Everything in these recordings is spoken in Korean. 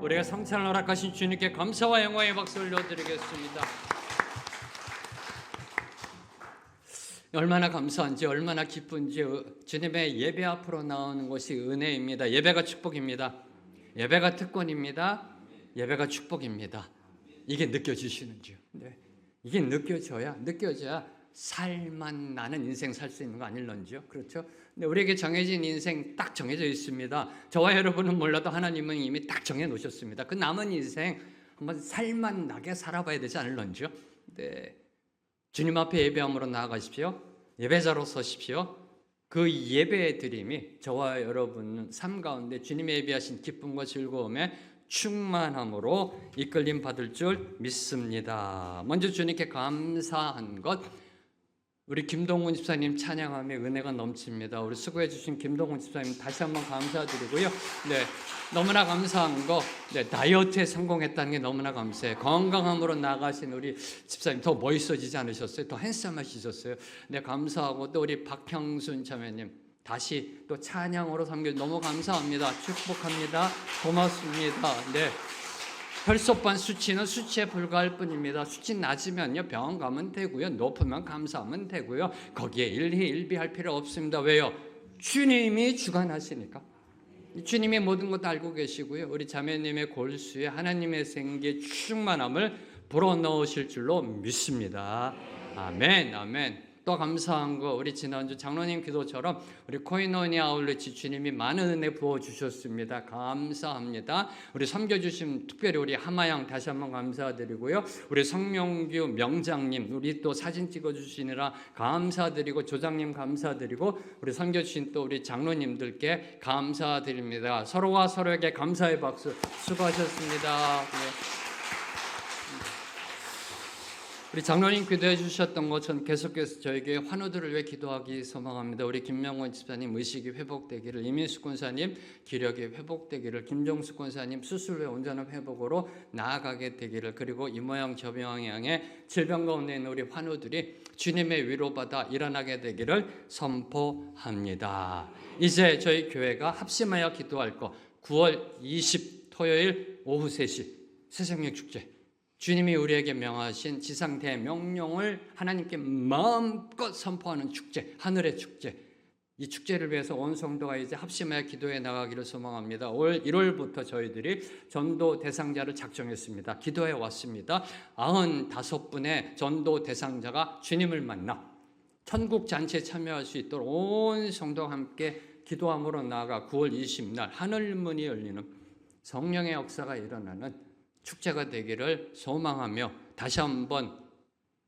우리가 성찬을 허락하신 주님께 감사와 영광의 박수 올려드리겠습니다. 얼마나 감사한지, 얼마나 기쁜지 주님의 예배 앞으로 나오는 것이 은혜입니다. 예배가 축복입니다. 예배가 특권입니다. 예배가 축복입니다. 이게 느껴지시는지요? 네. 이게 느껴져야 살만 나는 인생 살 수 있는 거 아닐런지요? 그렇죠? 근데 우리에게 정해진 인생 딱 정해져 있습니다. 저와 여러분은 몰라도 하나님은 이미 딱 정해 놓으셨습니다. 그 남은 인생 한번 살만 나게 살아봐야 되지 않을런지요? 네. 주님 앞에 예배함으로 나아가십시오. 예배자로 서십시오. 그 예배의 드림이 저와 여러분 삶 가운데 주님의 예배하신 기쁨과 즐거움에 충만함으로 이끌림 받을 줄 믿습니다. 먼저 주님께 감사한 것, 우리 김동훈 집사님 찬양함에 은혜가 넘칩니다. 우리 수고해 주신 김동훈 집사님 다시 한번 감사드리고요. 네, 너무나 감사한 거, 다이어트에 성공했다는 게 너무나 감사해요. 건강함으로 나가신 우리 집사님 더 멋있어지지 않으셨어요? 더 핸섬하시셨어요? 네, 감사하고 또 우리 박형순 자매님 다시 또 찬양으로 섬겨 너무 감사합니다. 축복합니다. 고맙습니다. 네. 혈소판 수치는 수치에 불과할 뿐입니다. 수치 낮으면요 병원 가면 되고요, 높으면 감사하면 되고요, 거기에 일희일비할 필요 없습니다. 왜요? 주님이 주관하시니까. 주님이 모든 것 알고 계시고요, 우리 자매님의 골수에 하나님의 생기의 충만함을 불어넣으실 줄로 믿습니다. 아멘, 아멘. 또 감사한 거, 우리 지난주 장로님 기도처럼 우리 코이노니아 아울렛이 주님이 많은 은혜 부어주셨습니다. 감사합니다. 우리 섬겨주신 특별히 우리 하마양 다시 한번 감사드리고요, 우리 성명규 명장님 우리 또 사진 찍어주시느라 감사드리고, 조장님 감사드리고, 우리 섬겨주신 또 우리 장로님들께 감사드립니다. 서로가 서로에게 감사의 박수. 수고하셨습니다. 네. 우리 장로님 기도해 주셨던 것처럼 계속해서 저에게 환우들을 위해 기도하기 소망합니다. 우리 김명원 집사님 의식이 회복되기를, 이민수 권사님 기력이 회복되기를, 김종숙 권사님 수술 후에 온전한 회복으로 나아가게 되기를, 그리고 이 모양 저 모양의 질병 가운데 있는 우리 환우들이 주님의 위로받아 일어나게 되기를 선포합니다. 이제 저희 교회가 합심하여 기도할 것, 9월 20 토요일 오후 3시 새생명 축제, 주님이 우리에게 명하신 지상 대명령을 하나님께 마음껏 선포하는 축제, 하늘의 축제. 이 축제를 위해서 온 성도가 이제 합심하여 기도해 나가기를 소망합니다. 올 1월부터 저희들이 전도 대상자를 작정했습니다. 기도해 왔습니다. 95분의 전도 대상자가 주님을 만나 천국 잔치에 참여할 수 있도록 온 성도와 함께 기도함으로 나아가 9월 20날 하늘문이 열리는 성령의 역사가 일어나는 축제가 되기를 소망하며 다시 한번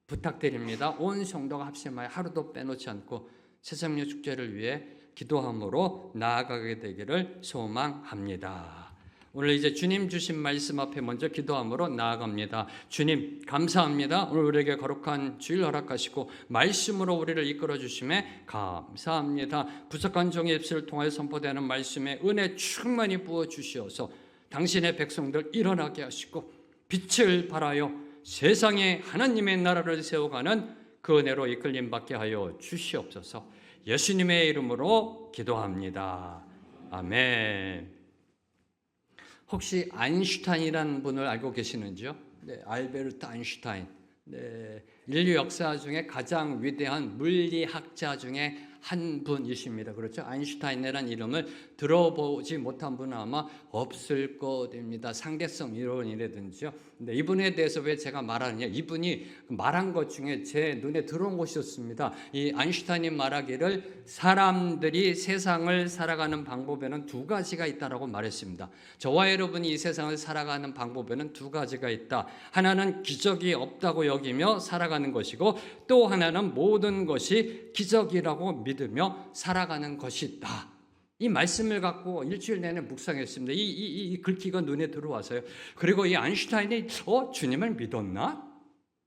부탁드립니다. 온 성도가 합심하여 하루도 빼놓지 않고 새생명 축제를 위해 기도함으로 나아가게 되기를 소망합니다. 오늘 이제 주님 주신 말씀 앞에 먼저 기도함으로 나아갑니다. 주님 감사합니다. 오늘 우리에게 거룩한 주일 허락하시고 말씀으로 우리를 이끌어 주심에 감사합니다. 부족한 종의 입술을 통하여 선포되는 말씀에 은혜 충만히 부어 주시어서 당신의 백성들 일어나게 하시고 빛을 발하여 세상에 하나님의 나라를 세워가는 그 은혜로 이끌림 받게 하여 주시옵소서. 예수님의 이름으로 기도합니다. 아멘. 혹시 아인슈타인이라는 분을 알고 계시는지요? 네, 알베르트 아인슈타인. 네, 인류 역사 중에 가장 위대한 물리학자 중에 한 분이십니다. 그렇죠? 아인슈타인이라는 이름을 들어보지 못한 분은 아마 없을 겁니다. 상대성 이론이라든지요. 근데 이분에 대해서 왜 제가 말하느냐? 이분이 말한 것 중에 제 눈에 들어온 것이었습니다. 이 아인슈타인이 말하기를 사람들이 세상을 살아가는 방법에는 두 가지가 있다라고 말했습니다. 저와 여러분이 이 세상을 살아가는 방법에는 두 가지가 있다. 하나는 기적이 없다고 여기며 살아가는 것이고, 또 하나는 모든 것이 기적이라고 믿으며 살아가는 것이다. 이 말씀을 갖고 일주일 내내 묵상했습니다. 이 글귀가 눈에 들어와서요. 그리고 이 아인슈타인이 주님을 믿었나?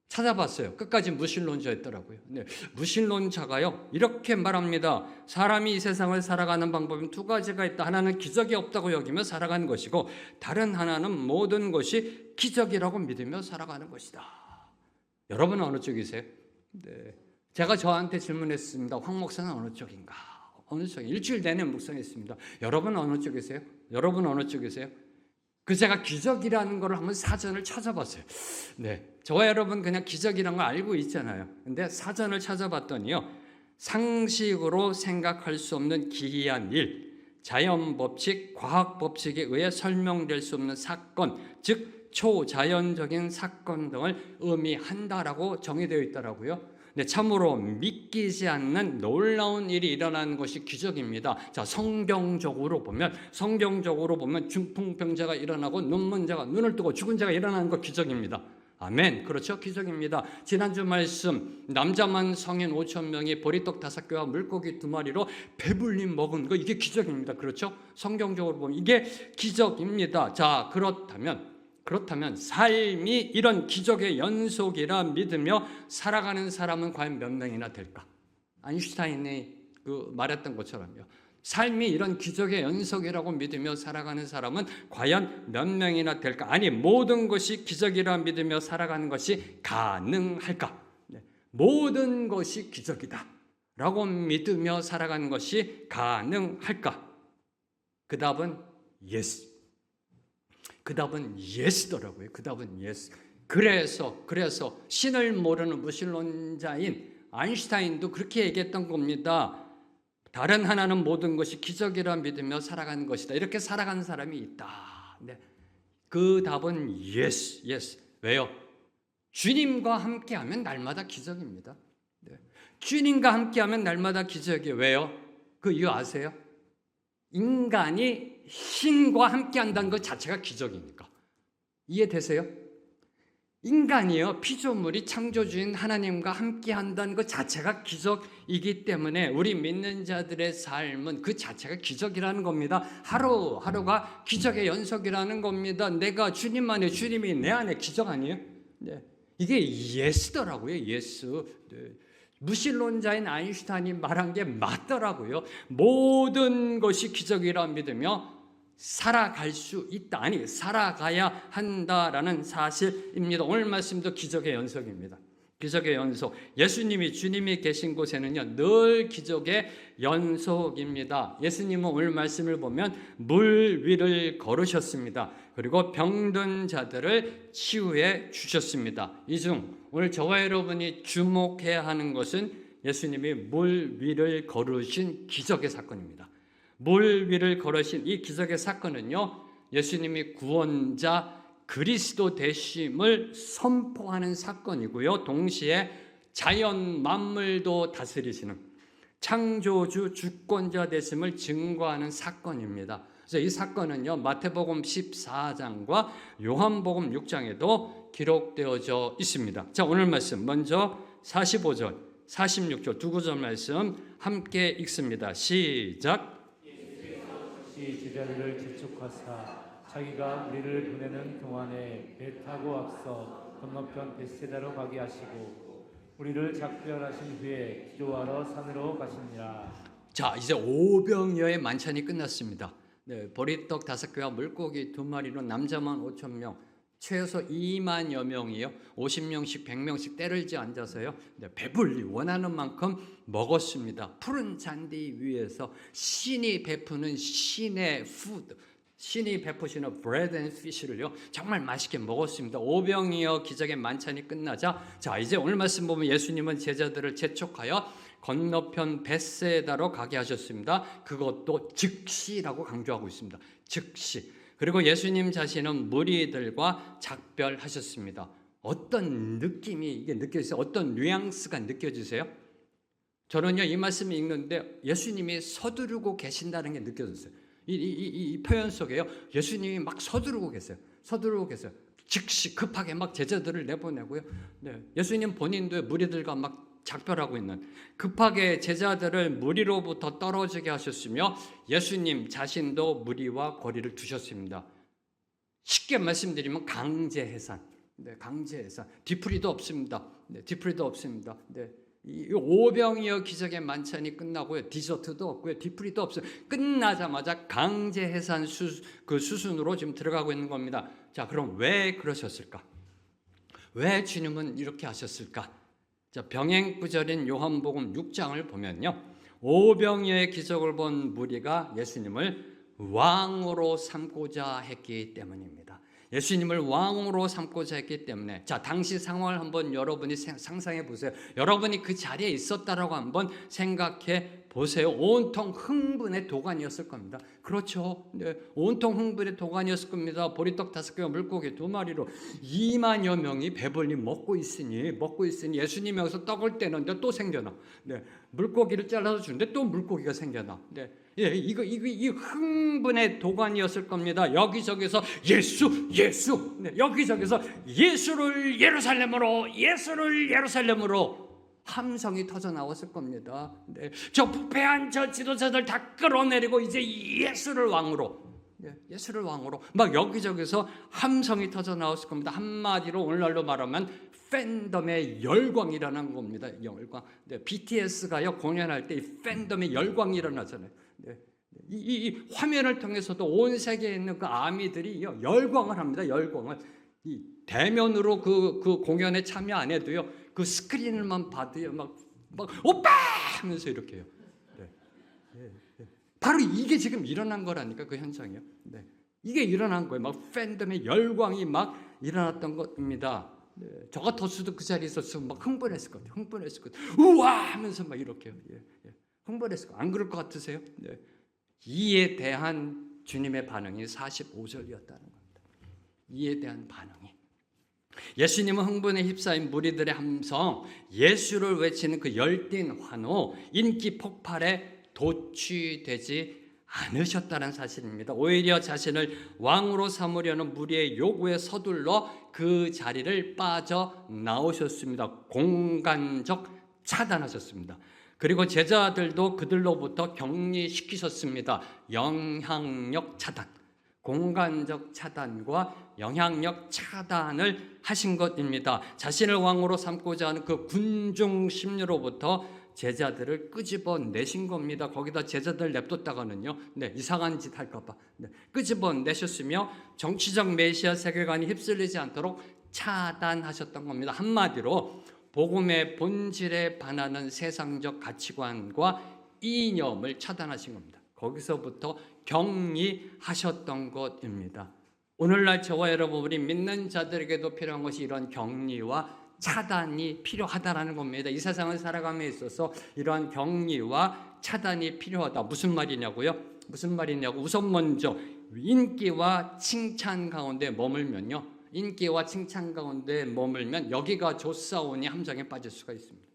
찾아봤어요. 끝까지 무신론자였더라고요. 네, 무신론자가요 이렇게 말합니다. 사람이 이 세상을 살아가는 방법은 두 가지가 있다. 하나는 기적이 없다고 여기며 살아가는 것이고, 다른 하나는 모든 것이 기적이라고 믿으며 살아가는 것이다. 여러분은 어느 쪽이세요? 네. 제가 저한테 질문했습니다. 황 목사는 어느 쪽인가? 어느 쪽? 일주일 내내 묵상했습니다. 여러분은 어느 쪽이세요? 여러분은 어느 쪽이세요? 제가 기적이라는 걸 한번 사전을 찾아봤어요. 네, 저와 여러분 그냥 기적이라는 걸 알고 있잖아요. 근데 사전을 찾아봤더니요, 상식으로 생각할 수 없는 기이한 일, 자연 법칙, 과학 법칙에 의해 설명될 수 없는 사건, 즉 초자연적인 사건 등을 의미한다라고 정의되어 있더라고요. 네, 참으로 믿기지 않는 놀라운 일이 일어나는 것이 기적입니다. 자, 성경적으로 보면 중풍병자가 일어나고 눈먼 자가 눈을 뜨고 죽은 자가 일어나는 거 기적입니다. 아멘. 그렇죠? 기적입니다. 지난주 말씀, 남자만 성인 5,000명이 보리떡 5개와 물고기 2마리로 배불리 먹은 거, 이게 기적입니다. 그렇죠? 성경적으로 보면 이게 기적입니다. 자, 그렇다면 삶이 이런 기적의 연속이라 믿으며 살아가는 사람은 과연 몇 명이나 될까? 아인슈타인이 말했던 것처럼요, 삶이 이런 기적의 연속이라고 믿으며 살아가는 사람은 과연 몇 명이나 될까? 아니, 모든 것이 기적이라 믿으며 살아가는 것이 가능할까? 네. 모든 것이 기적이다 라고 믿으며 살아가는 것이 가능할까? 그 답은 yes. 그 답은 예스더라고요. 그 답은 예스. 그래서 신을 모르는 무신론자인 아인슈타인도 그렇게 얘기했던 겁니다. 다른 하나는 모든 것이 기적이라 믿으며 살아가는 것이다. 이렇게 살아가는 사람이 있다. 네. 그 답은 yes. 왜요? 주님과 함께하면 날마다 기적입니다. 네. 주님과 함께하면 날마다 기적이에요. 왜요? 그 이유 아세요? 인간이 신과 함께한다는 것 자체가 기적이니까. 이해되세요? 인간이요, 피조물이 창조주인 하나님과 함께한다는 것 자체가 기적이기 때문에 우리 믿는 자들의 삶은 그 자체가 기적이라는 겁니다. 하루하루가 기적의 연속이라는 겁니다. 내가 주님 안에, 주님이 내 안에, 기적 아니에요? 네. 이게 예스더라고요. 예스. 네. 무신론자인 아인슈타인이 말한 게 맞더라고요. 모든 것이 기적이라 믿으며 살아갈 수 있다. 아니, 살아가야 한다라는 사실입니다. 오늘 말씀도 기적의 연속입니다. 기적의 연속. 예수님이, 주님이 계신 곳에는요, 늘 기적의 연속입니다. 예수님은 오늘 말씀을 보면 물 위를 걸으셨습니다. 그리고 병든 자들을 치유해 주셨습니다. 이 중 오늘 저와 여러분이 주목해야 하는 것은 예수님이 물 위를 걸으신 기적의 사건입니다. 물 위를 걸으신 이 기적의 사건은요, 예수님이 구원자 그리스도 되심을 선포하는 사건이고요, 동시에 자연 만물도 다스리시는 창조주 주권자 되심을 증거하는 사건입니다. 그래서 이 사건은요, 마태복음 14장과 요한복음 6장에도 기록되어져 있습니다. 자, 오늘 말씀 먼저 45절, 46절 두 구절 말씀 함께 읽습니다. 시작. 이 제자들을 재촉하사 자기가 우리를 보내는 동안에 배 타고 앞서 건너편 벳세다로 가게 하시고 우리를 작별하신 후에 기도하러 산으로 가시니라. 자, 이제 오병이어의 만찬이 끝났습니다. 네, 보리떡 5개와 물고기 2마리로 남자만 5,000명, 최소 2만여 명이요, 50명씩 100명씩 때를지 앉아서요, 네, 배불리 원하는 만큼 먹었습니다. 푸른 잔디 위에서 신이 베푸는 신의 푸드, 신이 베푸시는 브레드 앤 피쉬를요 정말 맛있게 먹었습니다. 오병이어 기적의 만찬이 끝나자, 자, 이제 오늘 말씀 보면 예수님은 제자들을 재촉하여 건너편 벳세다로 가게 하셨습니다. 그것도 즉시라고 강조하고 있습니다. 즉시. 그리고 예수님 자신은 무리들과 작별하셨습니다. 어떤 느낌이 이게 느껴지세요? 어떤 뉘앙스가 느껴지세요? 저는요, 이 말씀을 읽는데 예수님이 서두르고 계신다는 게 느껴졌어요. 이 표현 속에요, 예수님이 막 서두르고 계세요. 즉시 급하게 막 제자들을 내보내고요. 네, 예수님 본인도 무리들과 막 작별하고 있는, 급하게 제자들을 무리로부터 떨어지게 하셨으며 예수님 자신도 무리와 거리를 두셨습니다. 쉽게 말씀드리면 강제해산. 네, 강제해산. 뒤풀이도 없습니다. 네, 뒤풀이도 없습니다. 네. 이 오병이어 기적의 만찬이 끝나고요, 디저트도 없고요, 뒤풀이도 없어요. 끝나자마자 강제해산 수순으로 지금 들어가고 있는 겁니다. 자, 그럼 왜 그러셨을까? 왜 주님은 이렇게 하셨을까? 자, 병행구절인 요한복음 6장을 보면요, 오병이어의 기적을 본 무리가 예수님을 왕으로 삼고자 했기 때문입니다. 예수님을 왕으로 삼고자 했기 때문에, 자, 당시 상황을 한번 여러분이 상상해 보세요. 여러분이 그 자리에 있었다라고 한번 생각해 보세요. 온통 흥분의 도가니였을 겁니다. 그렇죠. 네, 온통 흥분의 도가니였을 겁니다. 보리떡 5개와 물고기 2마리로 2만여 명이 배불리 먹고 있으니 예수님이 여기서 떡을 떼는데 또 생겨나. 네, 물고기를 잘라서 주는데 또 물고기가 생겨나. 네, 예, 이 흥분의 도가니였을 겁니다. 여기저기서 예수. 네, 여기저기서 예수를 예루살렘으로 함성이 터져 나왔을 겁니다. 네, 저 부패한 저 지도자들 다 끌어내리고 이제 예수를 왕으로 막 여기저기서 함성이 터져 나왔을 겁니다. 한마디로 오늘날로 말하면 팬덤의 열광이라는 겁니다. 열광. 네, BTS가요 공연할 때 이 팬덤의 열광이 일어나잖아요. 네, 이 화면을 통해서도 온 세계에 있는 그 아미들이 열광을 합니다. 열광을. 이 대면으로 그 공연에 참여 안 해도요, 그 스크린을만 봐도요, 막 오빠 하면서 이렇게 해요. 네. 바로 이게 지금 일어난 거라니까, 그 현상이요. 네. 이게 일어난 거예요. 막 팬덤의 열광이 막 일어났던 겁니다. 네. 저 같았어도 그 자리에 있었으면 막 흥분했을 것 같아요. 우와 하면서 막 이렇게 흥분했을 것 같아요. 안 그럴 것 같으세요? 네. 이에 대한 주님의 반응이 45절이었다는 겁니다. 이에 대한 반응이. 예수님은 흥분에 휩싸인 무리들의 함성, 예수를 외치는 그 열띤 환호, 인기 폭발에 도취되지 않으셨다는 사실입니다. 오히려 자신을 왕으로 삼으려는 무리의 요구에 서둘러 그 자리를 빠져나오셨습니다. 공간적 차단하셨습니다. 그리고 제자들도 그들로부터 격리시키셨습니다. 영향력 차단, 공간적 차단과 영향력 차단을 하신 것입니다. 자신을 왕으로 삼고자 하는 그 군중 심리로부터 제자들을 끄집어내신 겁니다. 거기다 제자들 냅뒀다가는요, 네, 이상한 짓 할까봐 끄집어내셨으며 정치적 메시아 세계관이 휩쓸리지 않도록 차단하셨던 겁니다. 한마디로 복음의 본질에 반하는 세상적 가치관과 이념을 차단하신 겁니다. 거기서부터 격리하셨던 것입니다. 오늘날 저와 여러분, 우리 믿는 자들에게도 필요한 것이 이런 격리와 차단이 필요하다라는 겁니다. 이 세상을 살아감에 있어서 이러한 격리와 차단이 필요하다. 무슨 말이냐고요? 우선 먼저 인기와 칭찬 가운데 머물면요, 인기와 칭찬 가운데 머물면 여기가 좋사오니 함정에 빠질 수가 있습니다.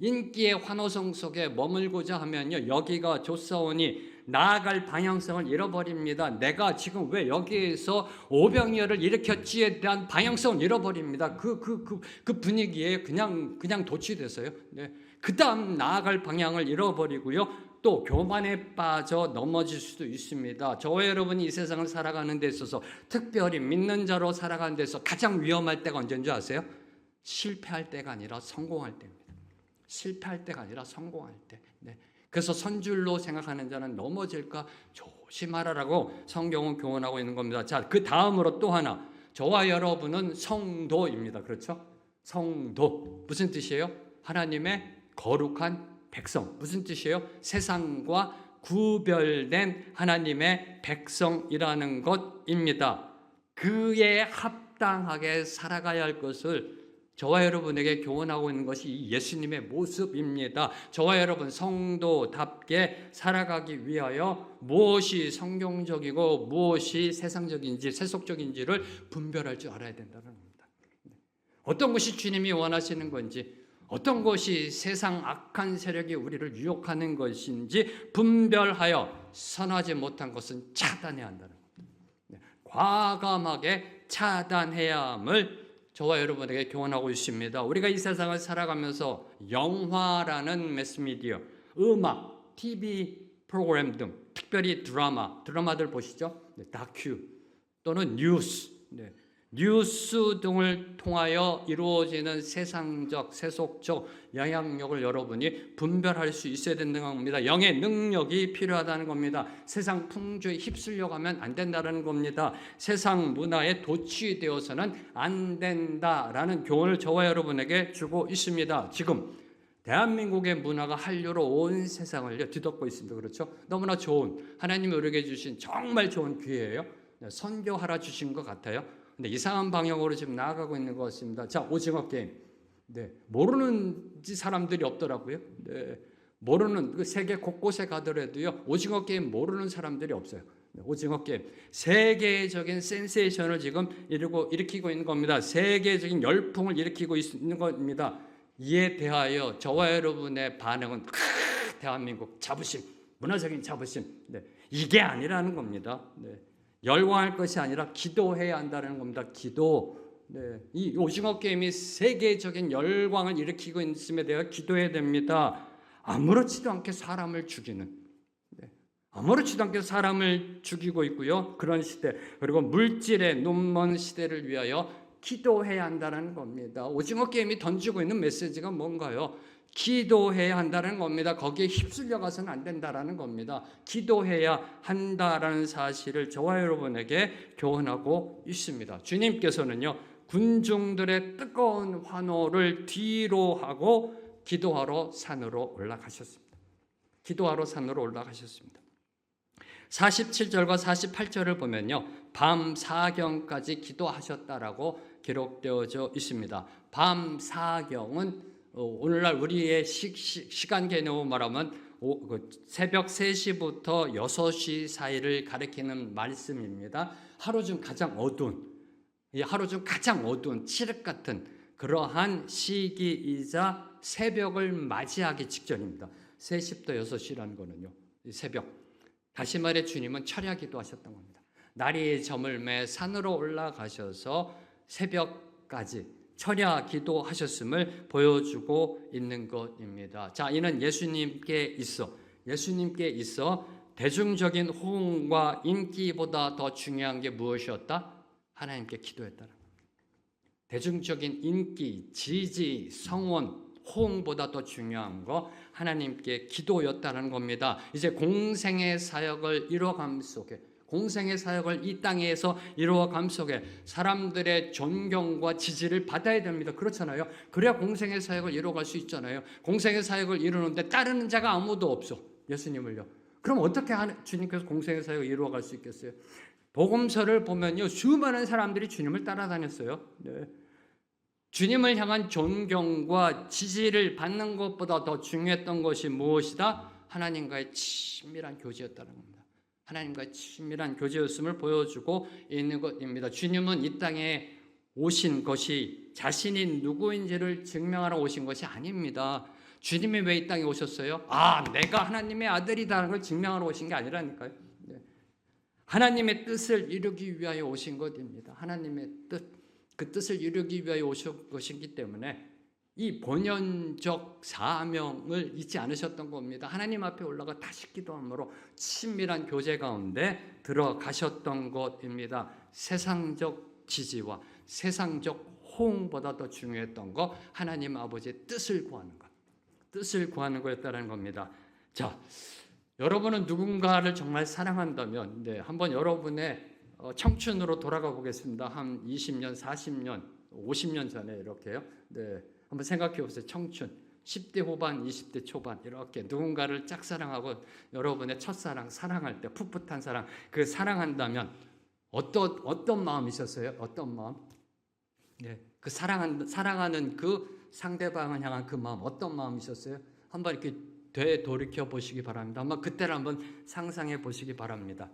인기의 환호성 속에 머물고자 하면요, 여기가 좋사오니 나아갈 방향성을 잃어버립니다. 내가 지금 왜 여기에서 오병이어를 일으켰지에 대한 방향성을 잃어버립니다. 그 분위기에 그냥 도취돼서요. 네. 그 다음 나아갈 방향을 잃어버리고요, 또 교만에 빠져 넘어질 수도 있습니다. 저와 여러분이 이 세상을 살아가는 데 있어서, 특별히 믿는 자로 살아가는 데 있어서 가장 위험할 때가 언제인 줄 아세요? 실패할 때가 아니라 성공할 때입니다. 실패할 때가 아니라 성공할 때. 네. 그래서 선줄로 생각하는 자는 넘어질까 조심하라라고 성경은 교훈하고 있는 겁니다. 자, 그 다음으로 또 하나, 저와 여러분은 성도입니다. 그렇죠? 성도 무슨 뜻이에요? 하나님의 거룩한 백성. 무슨 뜻이에요? 세상과 구별된 하나님의 백성이라는 것입니다. 그에 합당하게 살아가야 할 것을 저와 여러분에게 교훈하고 있는 것이 예수님의 모습입니다. 저와 여러분 성도답게 살아가기 위하여 무엇이 성경적이고 무엇이 세상적인지 세속적인지를 분별할 줄 알아야 된다는 겁니다. 어떤 것이 주님이 원하시는 건지, 어떤 것이 세상 악한 세력이 우리를 유혹하는 것인지 분별하여 선하지 못한 것은 차단해야 한다는 겁니다. 과감하게 차단해야 함을 저와 여러분에게 교훈하고 있습니다. 우리가 이 세상을 살아가면서 영화라는 매스미디어, 음악, TV 프로그램 등, 특별히 드라마들 보시죠? 네, 다큐 또는 뉴스, 뉴스 등을 통하여 이루어지는 세상적, 세속적 영향력을 여러분이 분별할 수 있어야 된다는 겁니다. 영의 능력이 필요하다는 겁니다. 세상 풍조에 휩쓸려가면 안 된다는 겁니다. 세상 문화에 도취되어서는 안 된다라는 교훈을 저와 여러분에게 주고 있습니다. 지금 대한민국의 문화가 한류로 온 세상을 뒤덮고 있습니다. 그렇죠? 너무나 좋은, 하나님이 우리에게 주신 정말 좋은 기회예요. 선교하라 주신 것 같아요. 근데 이상한 방향으로 지금 나아가고 있는 것 같습니다. 자, 오징어 게임. 모르는 사람들이 없더라고요. 모르는, 그 세계 곳곳에 가더라도요, 오징어 게임 모르는 사람들이 없어요. 오징어 게임. 세계적인 센세이션을 지금 일으키고 있는 겁니다. 세계적인 열풍을 일으키고 있는 겁니다. 이에 대하여 저와 여러분의 반응은 대한민국 자부심, 문화적인 자부심. 이게 아니라는 겁니다. 열광할 것이 아니라 기도해야 한다는 겁니다. 기도. 이 오징어 게임이 세계적인 열광을 일으키고 있음에 대해 기도해야 됩니다. 아무렇지도 않게 사람을 죽이는, 아무렇지도 않게 사람을 죽이고 있고요. 그런 시대, 그리고 물질의 눈먼 시대를 위하여 기도해야 한다는 겁니다. 오징어 게임이 던지고 있는 메시지가 뭔가요? 기도해야 한다는 겁니다. 거기에 휩쓸려 가서는 안 된다는 겁니다. 기도해야 한다라는 사실을 저와 여러분에게 교훈하고 있습니다. 주님께서는요, 군중들의 뜨거운 환호를 뒤로 하고 기도하러 산으로 올라가셨습니다. 기도하러 산으로 올라가셨습니다. 47절과 48절을 보면요, 밤 사경까지 기도하셨다라고 기록되어져 있습니다. 밤 사경은 오늘날 우리의 시간 개념으로 말하면 새벽 3시부터 6시 사이를 가리키는 말씀입니다. 하루 중 가장 어두운 칠흑 같은 그러한 시기이자 새벽을 맞이하기 직전입니다. 3시부터 6시라는 거는요, 새벽. 다시 말해 주님은 철야 기도하셨던 겁니다. 날이 저물매 산으로 올라가셔서 새벽까지 철야 기도하셨음을 보여주고 있는 것입니다. 자, 이는 예수님께 있어 대중적인 호응과 인기보다 더 중요한 게 무엇이었다? 하나님께 기도했다는 겁니다. 대중적인 인기, 지지, 성원, 호응보다 더 중요한 거 하나님께 기도였다는 겁니다. 이제 공생의 사역을 이뤄감 속에, 공생의 사역을 이 땅에서 이루어감 속에 사람들의 존경과 지지를 받아야 됩니다. 그렇잖아요. 그래야 공생의 사역을 이루어갈 수 있잖아요. 공생의 사역을 이루는데 따르는 자가 아무도 없어. 예수님을요. 그럼 어떻게 주님께서 공생의 사역을 이루어갈 수 있겠어요? 복음서를 보면요, 수많은 사람들이 주님을 따라다녔어요. 주님을 향한 존경과 지지를 받는 것보다 더 중요했던 것이 무엇이다? 하나님과의 친밀한 교제였다는 겁니다. 하나님과의 친밀한 교제였음을 보여주고 있는 것입니다. 주님은 이 땅에 오신 것이 자신이 누구인지를 증명하러 오신 것이 아닙니다. 주님이 왜 이 땅에 오셨어요? 내가 하나님의 아들이라는 걸 증명하러 오신 게 아니라니까요. 하나님의 뜻을 이루기 위하여 오신 것입니다. 하나님의 뜻, 그 뜻을 이루기 위하여 오신 것이기 때문에 이 본연적 사명을 잊지 않으셨던 겁니다. 하나님 앞에 올라가 다시 기도함으로 친밀한 교제 가운데 들어가셨던 것입니다. 세상적 지지와 세상적 호응보다 더 중요했던 것, 하나님 아버지의 뜻을 구하는 것, 뜻을 구하는 거였다는 겁니다. 자, 여러분은 누군가를 정말 사랑한다면 한번 여러분의 청춘으로 돌아가 보겠습니다. 한 20년, 40년, 50년 전에 이렇게요. 한번 생각해 보세요. 청춘, 10대 후반, 20대 초반 이렇게 누군가를 짝사랑하고 여러분의 첫사랑, 사랑할 때 풋풋한 사랑, 그 사랑한다면 어떤 마음이셨어요? 어떤 마음? 그 사랑하는 그 상대방을 향한 그 마음, 어떤 마음이셨어요? 한번 이렇게 되돌이켜 보시기 바랍니다. 한번 그때를 한번 상상해 보시기 바랍니다.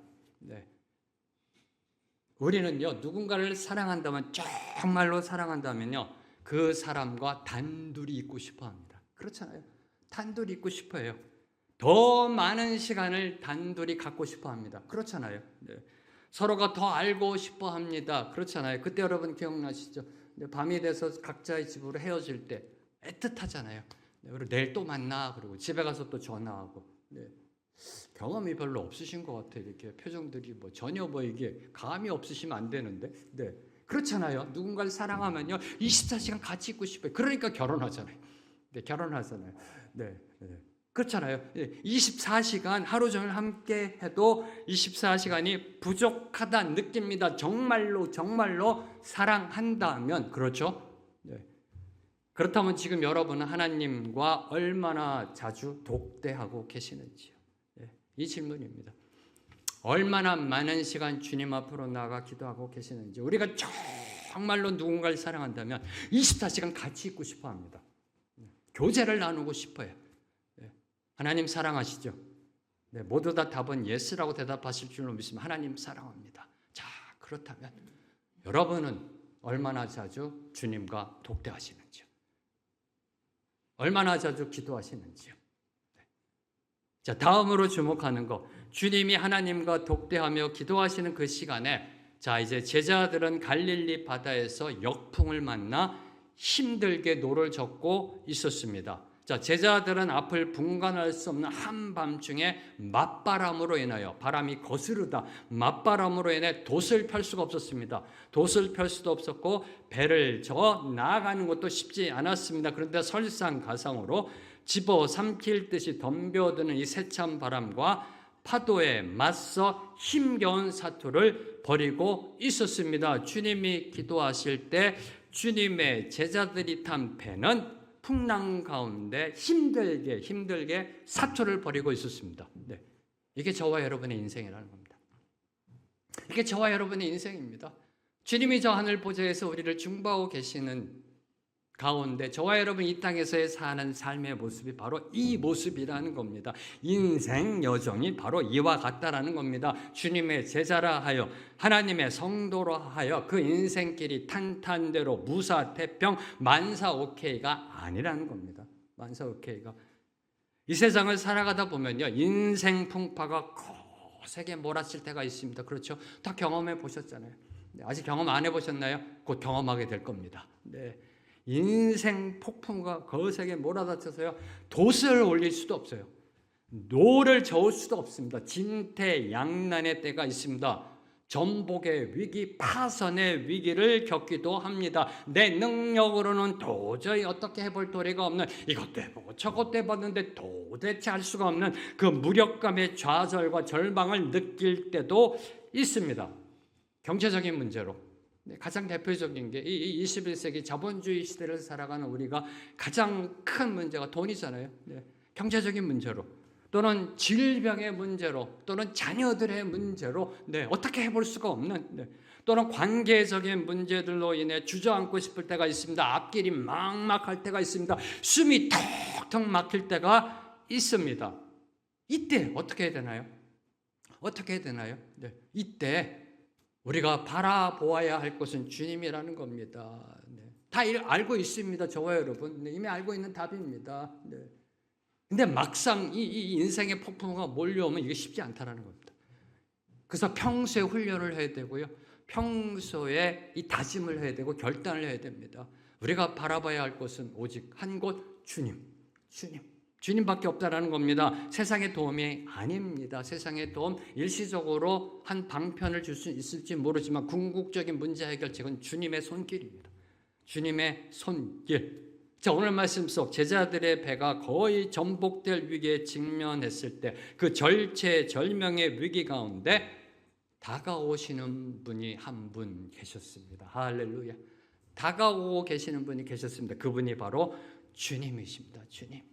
우리는요, 누군가를 사랑한다면, 정말로 사랑한다면요, 그 사람과 단둘이 있고 싶어 합니다. 그렇잖아요. 단둘이 있고 싶어 해요. 더 많은 시간을 단둘이 갖고 싶어 합니다. 그렇잖아요. 서로가 더 알고 싶어 합니다. 그렇잖아요. 그때 여러분 기억나시죠? 밤이 돼서 각자의 집으로 헤어질 때 애틋하잖아요. 그리고 내일 또 만나. 그리고 집에 가서 또 전화하고. 경험이 별로 없으신 것 같아요. 이렇게 표정들이 전혀 이게 감이 없으시면 안 되는데. 그렇잖아요. 누군가를 사랑하면요, 24시간 같이 있고 싶어요. 그러니까 결혼하잖아요. 결혼하잖아요. 그렇잖아요. 24시간 하루 종일 함께 해도 24시간이 부족하다는 느낍니다. 정말로 사랑한다면, 그렇죠? 그렇다면 지금 여러분은 하나님과 얼마나 자주 독대하고 계시는지요? 이 질문입니다. 얼마나 많은 시간 주님 앞으로 나가 기도하고 계시는지. 우리가 정말로 누군가를 사랑한다면 24시간 같이 있고 싶어 합니다. 교제를 나누고 싶어요. 하나님 사랑하시죠? 모두 다 답은 예스라고 대답하실 줄로 믿습니다. 하나님 사랑합니다. 자, 그렇다면 여러분은 얼마나 자주 주님과 독대하시는지요? 얼마나 자주 기도하시는지요? 자, 다음으로 주목하는 거, 주님이 하나님과 독대하며 기도하시는 그 시간에, 자, 이제 제자들은 갈릴리 바다에서 역풍을 만나 힘들게 노를 젓고 있었습니다. 자, 제자들은 앞을 분간할 수 없는 한밤중에 맞바람으로 인하여, 바람이 거스르다 맞바람으로 인해 돛을 펼 수가 없었습니다. 돛을 펼 수도 없었고 배를 저어 나아가는 것도 쉽지 않았습니다. 그런데 설상가상으로 집어삼킬 듯이 덤벼드는 이 세찬 바람과 파도에 맞서 힘겨운 사투를 벌이고 있었습니다. 주님이 기도하실 때 주님의 제자들이 탄 배는 풍랑 가운데 힘들게 사투를 벌이고 있었습니다. 이게 저와 여러분의 인생이라는 겁니다. 이게 저와 여러분의 인생입니다. 주님이 저 하늘 보좌에서 우리를 중보하고 계시는 가운데 저와 여러분 이 땅에서의 사는 삶의 모습이 바로 이 모습이라는 겁니다. 인생 여정이 바로 이와 같다라는 겁니다. 주님의 제자라 하여 하나님의 성도라 하여 그 인생길이 탄탄대로 무사태평 만사오케이가 아니라는 겁니다. 만사오케이가. 이 세상을 살아가다 보면요, 인생 풍파가 거세게 몰아칠 때가 있습니다. 그렇죠? 다 경험해 보셨잖아요. 아직 경험 안 해보셨나요? 곧 경험하게 될 겁니다. 인생 폭풍과 거세게 몰아닥쳐서요, 돛을 올릴 수도 없어요. 노를 저을 수도 없습니다. 진퇴양난의 때가 있습니다. 전복의 위기, 파선의 위기를 겪기도 합니다. 내 능력으로는 도저히 어떻게 해볼 도리가 없는, 이것도 해보고 저것도 해봤는데 도대체 할 수가 없는 그 무력감의 좌절과 절망을 느낄 때도 있습니다. 경제적인 문제로. 가장 대표적인 게 이 21세기 자본주의 시대를 살아가는 우리가 가장 큰 문제가 돈이잖아요. 경제적인 문제로, 또는 질병의 문제로, 또는 자녀들의 문제로 어떻게 해볼 수가 없는, 또는 관계적인 문제들로 인해 주저앉고 싶을 때가 있습니다. 앞길이 막막할 때가 있습니다. 숨이 턱턱 막힐 때가 있습니다. 이때 어떻게 해야 되나요? 어떻게 해야 되나요? 이때 우리가 바라보아야 할 것은 주님이라는 겁니다. 다 알고 있습니다. 저와 여러분. 이미 알고 있는 답입니다. 근데 막상 이 인생의 폭풍우가 몰려오면 이게 쉽지 않다는 겁니다. 그래서 평소에 훈련을 해야 되고요. 평소에 이 다짐을 해야 되고 결단을 해야 됩니다. 우리가 바라봐야 할 것은 오직 한 곳, 주님. 주님밖에 없다라는 겁니다. 세상의 도움이 아닙니다. 세상의 도움, 일시적으로 한 방편을 줄 수 있을지 모르지만 궁극적인 문제 해결책은 주님의 손길입니다. 주님의 손길. 자, 오늘 말씀 속 제자들의 배가 거의 전복될 위기에 직면했을 때 그 절체절명의 위기 가운데 다가오시는 분이 한 분 계셨습니다. 할렐루야. 다가오고 계시는 분이 계셨습니다. 그분이 바로 주님이십니다. 주님.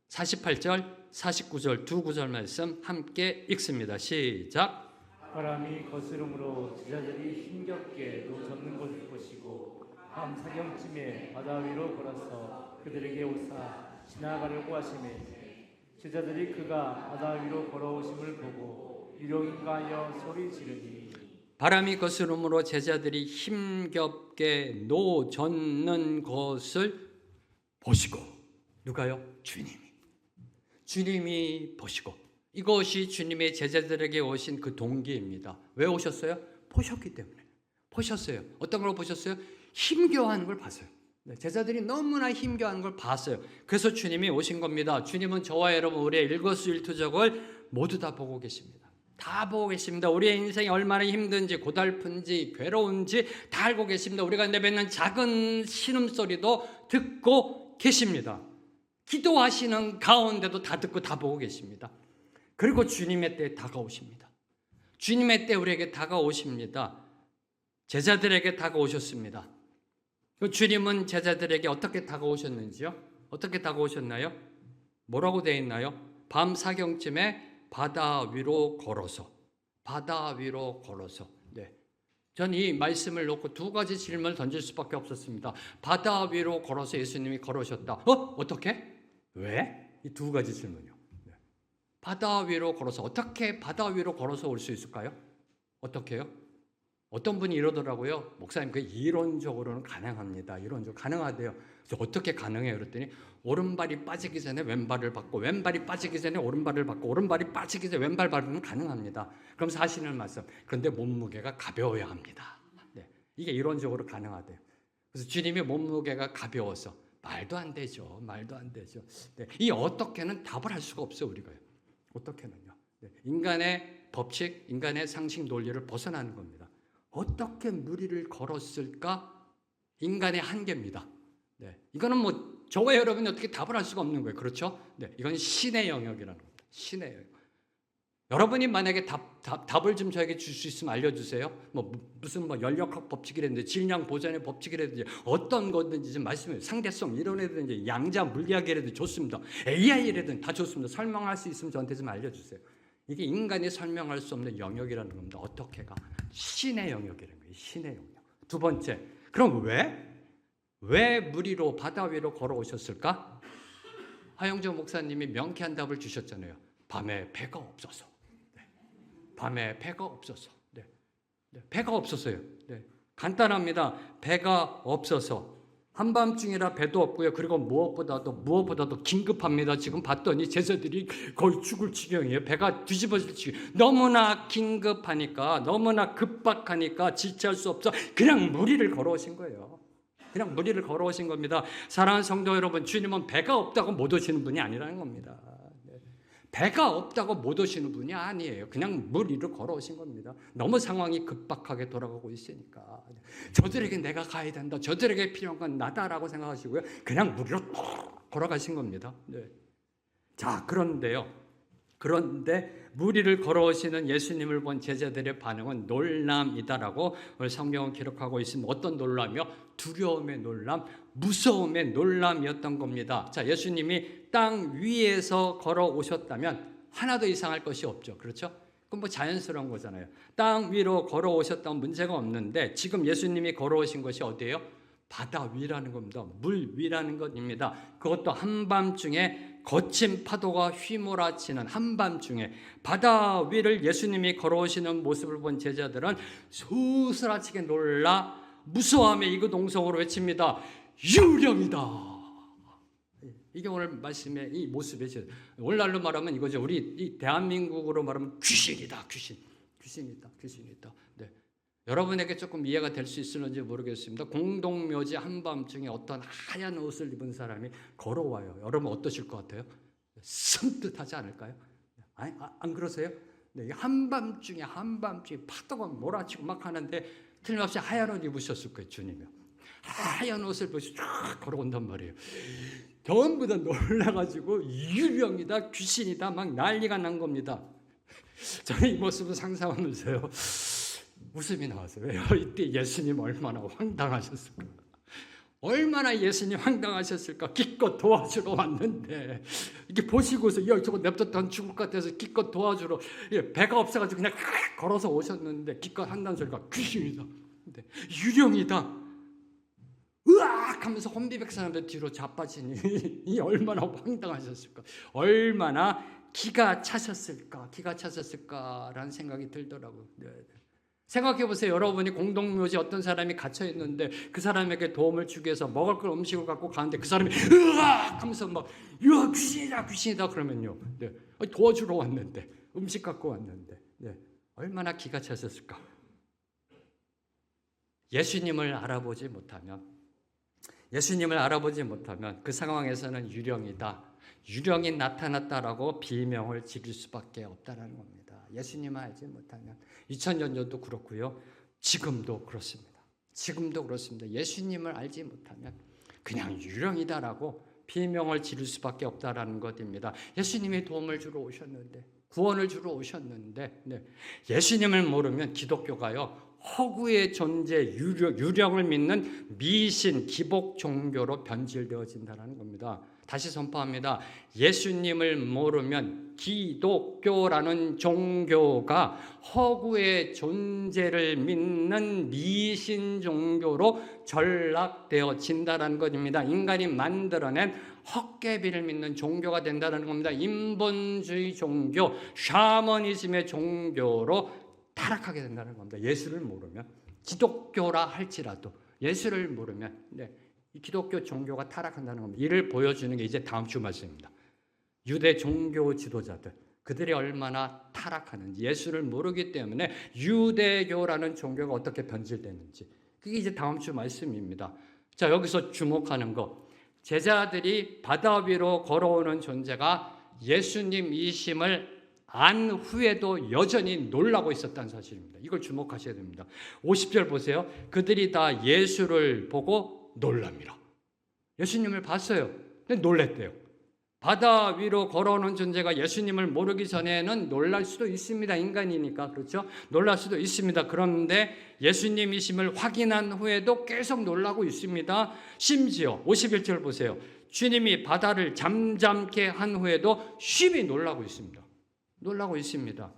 48절, 49절 두 구절 말씀 함께 읽습니다. 시작. 바람이 거스름으로 제자들이 힘겹게 노 젓는 것을 보시고 밤 사경쯤에 바다 위로 걸어서 그들에게 오사 지나가려고 하시매 제자들이 그가 바다 위로 걸어오심을 보고 유령인가 하여 소리 지르니 바람이 거스름으로 제자들이 힘겹게 노 젓는 것을 보시고, 누가요? 주님이 보시고, 이것이 주님의 제자들에게 오신 그 동기입니다. 왜 오셨어요? 보셨기 때문에. 보셨어요. 어떤 걸 보셨어요? 힘겨워하는 걸 봤어요. 제자들이 너무나 힘겨워하는 걸 봤어요. 그래서 주님이 오신 겁니다. 주님은 저와 여러분 우리의 일거수일투족을 모두 다 보고 계십니다. 다 보고 계십니다. 우리의 인생이 얼마나 힘든지, 고달픈지, 괴로운지 다 알고 계십니다. 우리가 내뱉는 작은 신음소리도 듣고 계십니다. 기도하시는 가운데도 다 듣고 다 보고 계십니다. 그리고 주님의 때에 다가오십니다. 주님의 때 우리에게 다가오십니다. 제자들에게 다가오셨습니다. 주님은 제자들에게 어떻게 다가오셨는지요? 어떻게 다가오셨나요? 뭐라고 되어 있나요? 밤 사경쯤에 바다 위로 걸어서. 네. 전 이 말씀을 놓고 두 가지 질문을 던질 수밖에 없었습니다. 바다 위로 걸어서 예수님이 걸어오셨다. 어떻게? 왜? 이 두 가지 질문이요. 네. 바다 위로 걸어서 어떻게 바다 위로 걸어서 올 수 있을까요? 어떻게요? 어떤 분이 이러더라고요. 목사님, 그 이론적으로는 가능합니다. 이론적으로 가능하대요. 그래서 어떻게 가능해요? 그랬더니 오른발이 빠지기 전에 왼발을 받고 왼발이 빠지기 전에 오른발을 받고 오른발이 빠지기 전에 왼발 밟으면 가능합니다. 그럼 사실은 말씀. 그런데 몸무게가 가벼워야 합니다. 네. 이게 이론적으로 가능하대요. 그래서 주님이 몸무게가 가벼워서 말도 안 되죠. 말도 안 되죠. 네. 이 어떻게는 답을 할 수가 없어요. 우리가요. 어떻게는요. 네. 인간의 법칙, 인간의 상식 논리를 벗어나는 겁니다. 어떻게 무리를 걸었을까? 인간의 한계입니다. 네. 이거는 뭐 저와 여러분이 어떻게 답을 할 수가 없는 거예요. 그렇죠? 네. 이건 신의 영역이라는 겁니다. 신의 영역. 여러분이 만약에 답을 좀 저에게 줄 수 있으면 알려주세요. 무슨 연력학 법칙이라든지 질량 보존의 법칙이라든지 어떤 거든지 좀 말씀해요. 상대성 이론이라든지 양자 물리학이라든지 좋습니다. AI라든지 다 좋습니다. 설명할 수 있으면 저한테 좀 알려주세요. 이게 인간이 설명할 수 없는 영역이라는 겁니다. 어떻게가? 신의 영역이라는 거예요. 신의 영역. 두 번째, 그럼 왜 무리로 바다 위로 걸어오셨을까? 하영조 목사님이 명쾌한 답을 주셨잖아요. 밤에 배가 없어서. 네. 밤에 배가 없어서. 네. 네. 배가 없었어요. 네. 간단합니다. 배가 없어서. 한밤중이라 배도 없고요. 그리고 무엇보다도 긴급합니다. 지금 봤더니 제자들이 거의 죽을 지경이에요. 배가 뒤집어질 지경. 너무나 긴급하니까, 너무나 급박하니까 지체할 수 없어 그냥 무리를 걸어오신 거예요. 그냥 무리를 걸어오신 겁니다. 사랑하는 성도 여러분, 주님은 배가 없다고 못 오시는 분이 아니라는 겁니다. 배가 없다고 못 오시는 분이 아니에요. 그냥 무리를 걸어오신 겁니다. 너무 상황이 급박하게 돌아가고 있으니까. 저들에게 내가 가야 된다. 저들에게 필요한 건 나다라고 생각하시고요. 그냥 무리로 걸어가신 겁니다. 네. 자, 그런데 무리를 걸어오시는 예수님을 본 제자들의 반응은 놀람이다라고 성경은 기록하고 있습니다. 어떤 놀람이요? 두려움의 놀람, 무서움의 놀람이었던 겁니다. 자, 예수님이 땅 위에서 걸어오셨다면 하나도 이상할 것이 없죠. 그렇죠? 그건 뭐 자연스러운 거잖아요. 땅 위로 걸어오셨다면 문제가 없는데 지금 예수님이 걸어오신 것이 어디예요? 바다 위라는 겁니다. 물 위라는 것입니다. 그것도 한밤중에 거친 파도가 휘몰아치는 한밤중에 바다 위를 예수님이 걸어오시는 모습을 본 제자들은 소스라치게 놀라 무서워하며 이그동성으로 외칩니다. 유령이다. 이게 오늘 말씀의 이 모습이죠. 오늘날로 말하면 이거죠. 우리 이 대한민국으로 말하면 귀신이다. 귀신이다. 네. 여러분에게 조금 이해가 될 수 있을는지 모르겠습니다. 공동묘지 한밤중에 어떤 하얀 옷을 입은 사람이 걸어와요. 여러분 어떠실 것 같아요? 섬뜩하지 않을까요? 안 그러세요? 네, 한밤중에 파도가 몰아치고 막 하는데 틀림없이 하얀 옷 입으셨을 거예요. 주님이 하얀 옷을 입으시고 쫙 걸어온단 말이에요. 전부 다 놀라가지고 유령이다, 귀신이다 막 난리가 난 겁니다. 저는 이 모습을 상상하면서요 웃음이 나왔어요. 왜요? 이때 예수님 얼마나 황당하셨을까? 얼마나 예수님 황당하셨을까? 기껏 도와주러 왔는데 이렇게 보시고서 저거 냅뒀던 죽을 것 같아서 기껏 도와주러 배가 없어가지고 그냥 걸어서 오셨는데 기껏 한다는 소리가 귀신이다, 유령이다, 으악 하면서 혼비백 사람들 뒤로 자빠지니 이 얼마나 황당하셨을까? 얼마나 기가 차셨을까라는 생각이 들더라고요. 생각해 보세요. 여러분이 공동묘지 어떤 사람이 갇혀 있는데 그 사람에게 도움을 주기 위해서 먹을 걸 음식을 갖고 가는데 그 사람이 으악 하면서 막 귀신이다 그러면요. 네. 도와주러 왔는데 음식 갖고 왔는데 얼마나 기가 차셨을까? 예수님을 알아보지 못하면 그 상황에서는 유령이 나타났다라고 비명을 지를 수밖에 없다라는 겁니다. 예수님을 알지 못하면 2000년 전도 그렇고요. 지금도 그렇습니다. 예수님을 알지 못하면 그냥 유령이다라고 비명을 지를 수밖에 없다라는 것입니다. 예수님이 도움을 주러 오셨는데, 구원을 주러 오셨는데 예수님을 모르면 기독교가요 허구의 존재, 유령을 믿는 미신, 기복 종교로 변질되어진다는 겁니다. 다시 선포합니다. 예수님을 모르면 기독교라는 종교가 허구의 존재를 믿는 미신 종교로 전락되어진다는 것입니다. 인간이 만들어낸 헛개비를 믿는 종교가 된다는 겁니다. 인본주의 종교, 샤머니즘의 종교로 타락하게 된다는 겁니다. 예수를 모르면, 기독교라 할지라도 예수를 모르면 이 기독교 종교가 타락한다는 겁니다. 이를 보여주는 게 이제 다음 주 말씀입니다. 유대 종교 지도자들, 그들이 얼마나 타락하는지, 예수를 모르기 때문에 유대교라는 종교가 어떻게 변질되는지, 그게 이제 다음 주 말씀입니다. 자, 여기서 주목하는 것, 제자들이 바다 위로 걸어오는 존재가 예수님이심을 안 후에도 여전히 놀라고 있었다는 사실입니다. 이걸 주목하셔야 됩니다. 50절 보세요. 그들이 다 예수를 보고 놀랍니다. 예수님을 봤어요. 근데 놀랬대요. 바다 위로 걸어오는 존재가 예수님을 모르기 전에는 놀랄 수도 있습니다. 인간이니까, 그렇죠? 놀랄 수도 있습니다. 그런데 예수님이심을 확인한 후에도 계속 놀라고 있습니다. 심지어 51절 보세요. 주님이 바다를 잠잠케 한 후에도 쉽이 놀라고 있습니다. 놀라고 있습니다.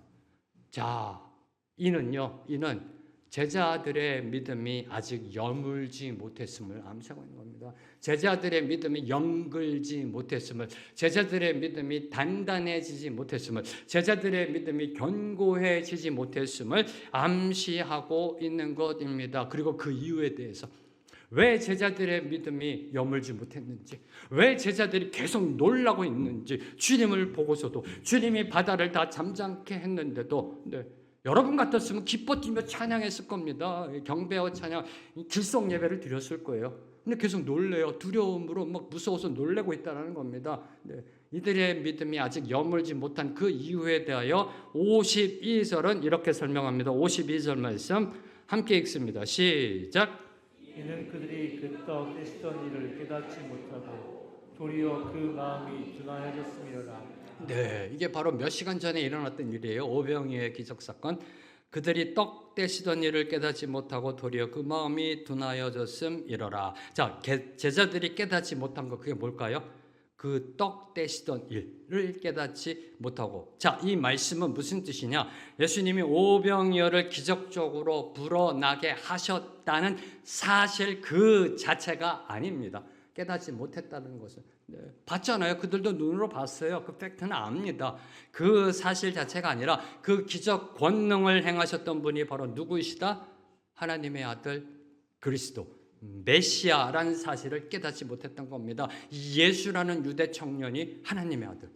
자, 이는 제자들의 믿음이 아직 여물지 못했음을 암시하고 있는 겁니다. 제자들의 믿음이 연글지 못했음을, 제자들의 믿음이 단단해지지 못했음을, 제자들의 믿음이 견고해지지 못했음을 암시하고 있는 것입니다. 그리고 그 이유에 대해서, 왜 제자들의 믿음이 여물지 못했는지, 왜 제자들이 계속 놀라고 있는지, 주님을 보고서도, 주님이 바다를 다 잠잠케 했는데도, 여러분 같았으면 기뻐 뛰며 찬양했을 겁니다. 경배와 찬양, 길성 예배를 드렸을 거예요. 근데 계속 놀래요. 두려움으로 막 무서워서 놀래고 있다는 겁니다. 이들의 믿음이 아직 여물지 못한 그 이유에 대하여 52절은 이렇게 설명합니다. 52절 말씀 함께 읽습니다. 시작. 이는 그들이 그 떡 떼시던 일을 깨닫지 못하고 도리어 그 마음이 둔하여졌음이로라. 네, 이게 바로 몇 시간 전에 일어났던 일이에요. 오병이어의 기적 사건. 그들이 떡 떼시던 일을 깨닫지 못하고 도리어 그 마음이 둔하여졌음이로라. 자, 제자들이 깨닫지 못한 거 그게 뭘까요? 그 떡 떼시던 일을 깨닫지 못하고. 자, 이 말씀은 무슨 뜻이냐? 예수님이 오병이어를 기적적으로 불어나게 하셨다는 사실 그 자체가 아닙니다. 깨닫지 못했다는 것은. 봤잖아요. 그들도 눈으로 봤어요. 그 팩트는 압니다. 그 사실 자체가 아니라 그 기적 권능을 행하셨던 분이 바로 누구이시다? 하나님의 아들 그리스도, 메시아라는 사실을 깨닫지 못했던 겁니다. 예수라는 유대 청년이 하나님의 아들,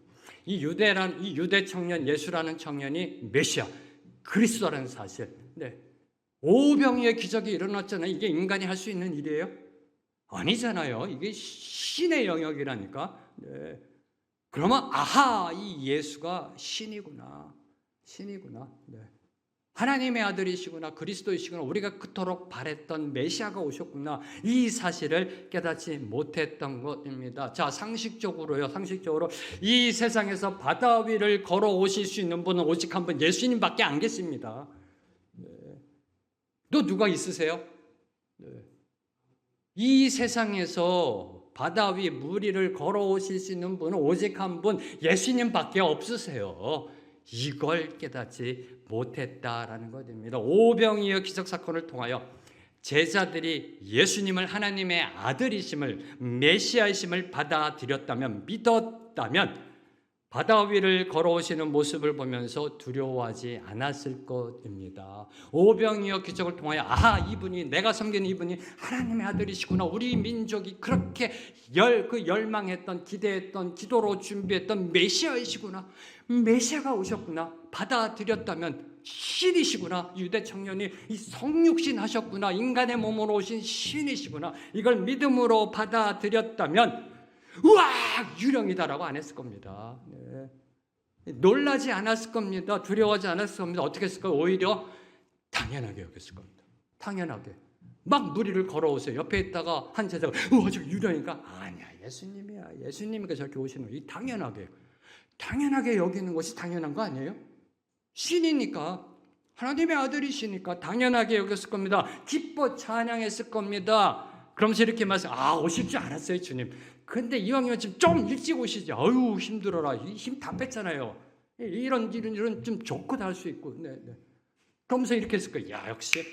이 유대 청년, 예수라는 청년이 메시아, 그리스도라는 사실. 오병이의 기적이 일어났잖아요. 이게 인간이 할 수 있는 일이에요? 아니잖아요. 이게 신의 영역이라니까. 그러면 아하, 이 예수가 신이구나. 하나님의 아들이시구나, 그리스도이시구나, 우리가 그토록 바랬던 메시아가 오셨구나, 이 사실을 깨닫지 못했던 것입니다. 자, 상식적으로 이 세상에서 바다 위를 걸어오실 수 있는 분은 오직 한 분, 예수님밖에 안 계십니다. 또 누가 있으세요? 이 세상에서 바다 위 물 위를 걸어오실 수 있는 분은 오직 한 분, 예수님밖에 없으세요. 이걸 깨닫지 못했다라는 것입니다. 오병이어 기적 사건을 통하여 제자들이 예수님을 하나님의 아들이심을, 메시아이심을 받아들였다면, 믿었다면 바다 위를 걸어오시는 모습을 보면서 두려워하지 않았을 것입니다. 오병이어 기적을 통하여 아하, 이분이, 내가 섬기는 이분이 하나님의 아들이시구나, 우리 민족이 그렇게 열망했던, 기대했던, 기도로 준비했던 메시아이시구나, 메시아가 오셨구나, 받아들였다면 신이시구나, 유대 청년이 이 성육신 하셨구나, 인간의 몸으로 오신 신이시구나, 이걸 믿음으로 받아들였다면 우와, 유령이다라고 안 했을 겁니다. 놀라지 않았을 겁니다. 두려워하지 않았을 겁니다. 어떻게 했을까요? 오히려 당연하게 여겼을 겁니다. 당연하게. 막 무리를 걸어오세요. 옆에 있다가 한 제자가 우와, 저 유령인가? 아니야, 예수님이야. 예수님이니까 저렇게 오시는 거예요. 당연하게 여기는 것이 당연한 거 아니에요? 신이니까. 하나님의 아들이시니까 당연하게 여겼을 겁니다. 기뻐 찬양했을 겁니다. 그러면서 이렇게 말씀, 오실 줄 알았어요, 주님. 근데 이왕이면 좀 일찍 오시지. 아유, 힘들어라. 힘 다 뺐잖아요. 이런 좀 좋고 다 할 수 있고. 네. 그러면서 이렇게 했을 거예요. 야, 역시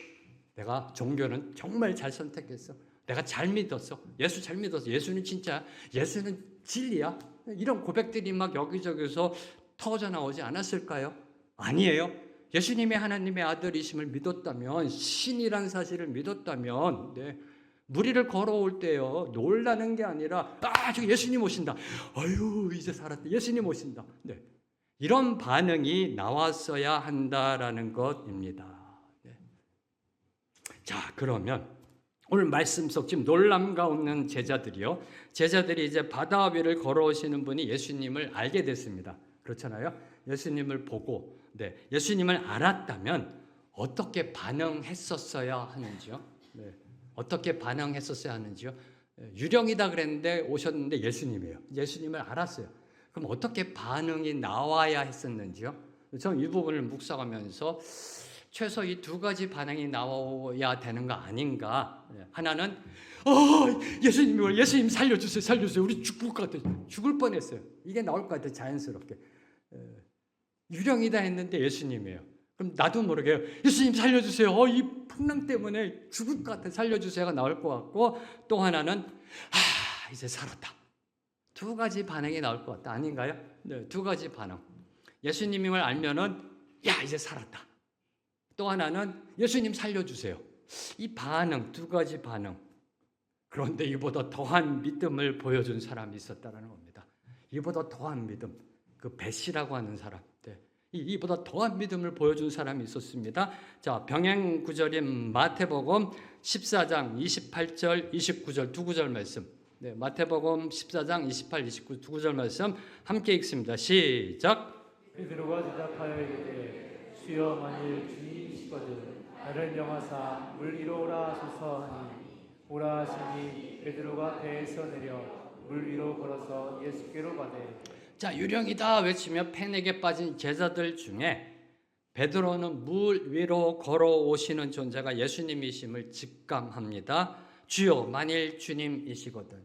내가 종교는 정말 잘 선택했어. 내가 잘 믿었어. 예수 잘 믿었어. 예수는 진리야. 이런 고백들이 막 여기저기서 터져 나오지 않았을까요? 아니에요. 예수님이 하나님의 아들이심을 믿었다면, 신이란 사실을 믿었다면, 무리를 걸어올 때요, 놀라는 게 아니라, 저 예수님 오신다. 아유, 이제 살았다. 예수님 오신다. 이런 반응이 나왔어야 한다라는 것입니다. 자, 그러면 오늘 말씀 속 지금 놀람과 없는 제자들이 이제 바다 위를 걸어오시는 분이 예수님을 알게 됐습니다. 그렇잖아요. 예수님을 보고, 예수님을 알았다면 어떻게 반응했었어야 하는지요? 어떻게 반응했었어야 하는지요? 유령이다 그랬는데 오셨는데 예수님이에요. 예수님을 알았어요. 그럼 어떻게 반응이 나와야 했었는지요? 저는 이 부분을 묵상하면서 최소 이 두 가지 반응이 나와야 되는 거 아닌가? 하나는 예수님 살려주세요. 우리 죽을 것 같아요. 죽을 뻔했어요. 이게 나올 것 같아요. 자연스럽게. 유령이다 했는데 예수님이에요. 그럼 나도 모르게 예수님 살려주세요. 이 풍랑 때문에 죽을 것 같아. 살려주세요가 나올 것 같고, 또 하나는 이제 살았다. 두 가지 반응이 나올 것 같다. 아닌가요? 두 가지 반응. 예수님임을 알면은 이제 살았다. 또 하나는 예수님 살려주세요. 이 반응, 두 가지 반응. 그런데 이보다 더한 믿음을 보여준 사람이 있었다는 겁니다. 이보다 더한 믿음. 그 벳이라고 하는 사람. 이보다 더한 믿음을 보여준 사람이 있었습니다. 자, 병행 구절인 마태복음 14장 28절, 29절 두 구절 말씀. 마태복음 14장 28, 29 두 구절 말씀 함께 읽습니다. 시작. 베드로가 대답하여 이르되 주여 만일 주님이시거든 나를 명하사 물 위로 오라 하소서 하니 오라 하시니 베드로가 배에서 내려 물 위로 걸어서 예수께로 가되. 자, 유령이다 외치며 패닉에 빠진 제자들 중에 베드로는 물 위로 걸어오시는 존재가 예수님이심을 직감합니다. 주여 만일 주님이시거든.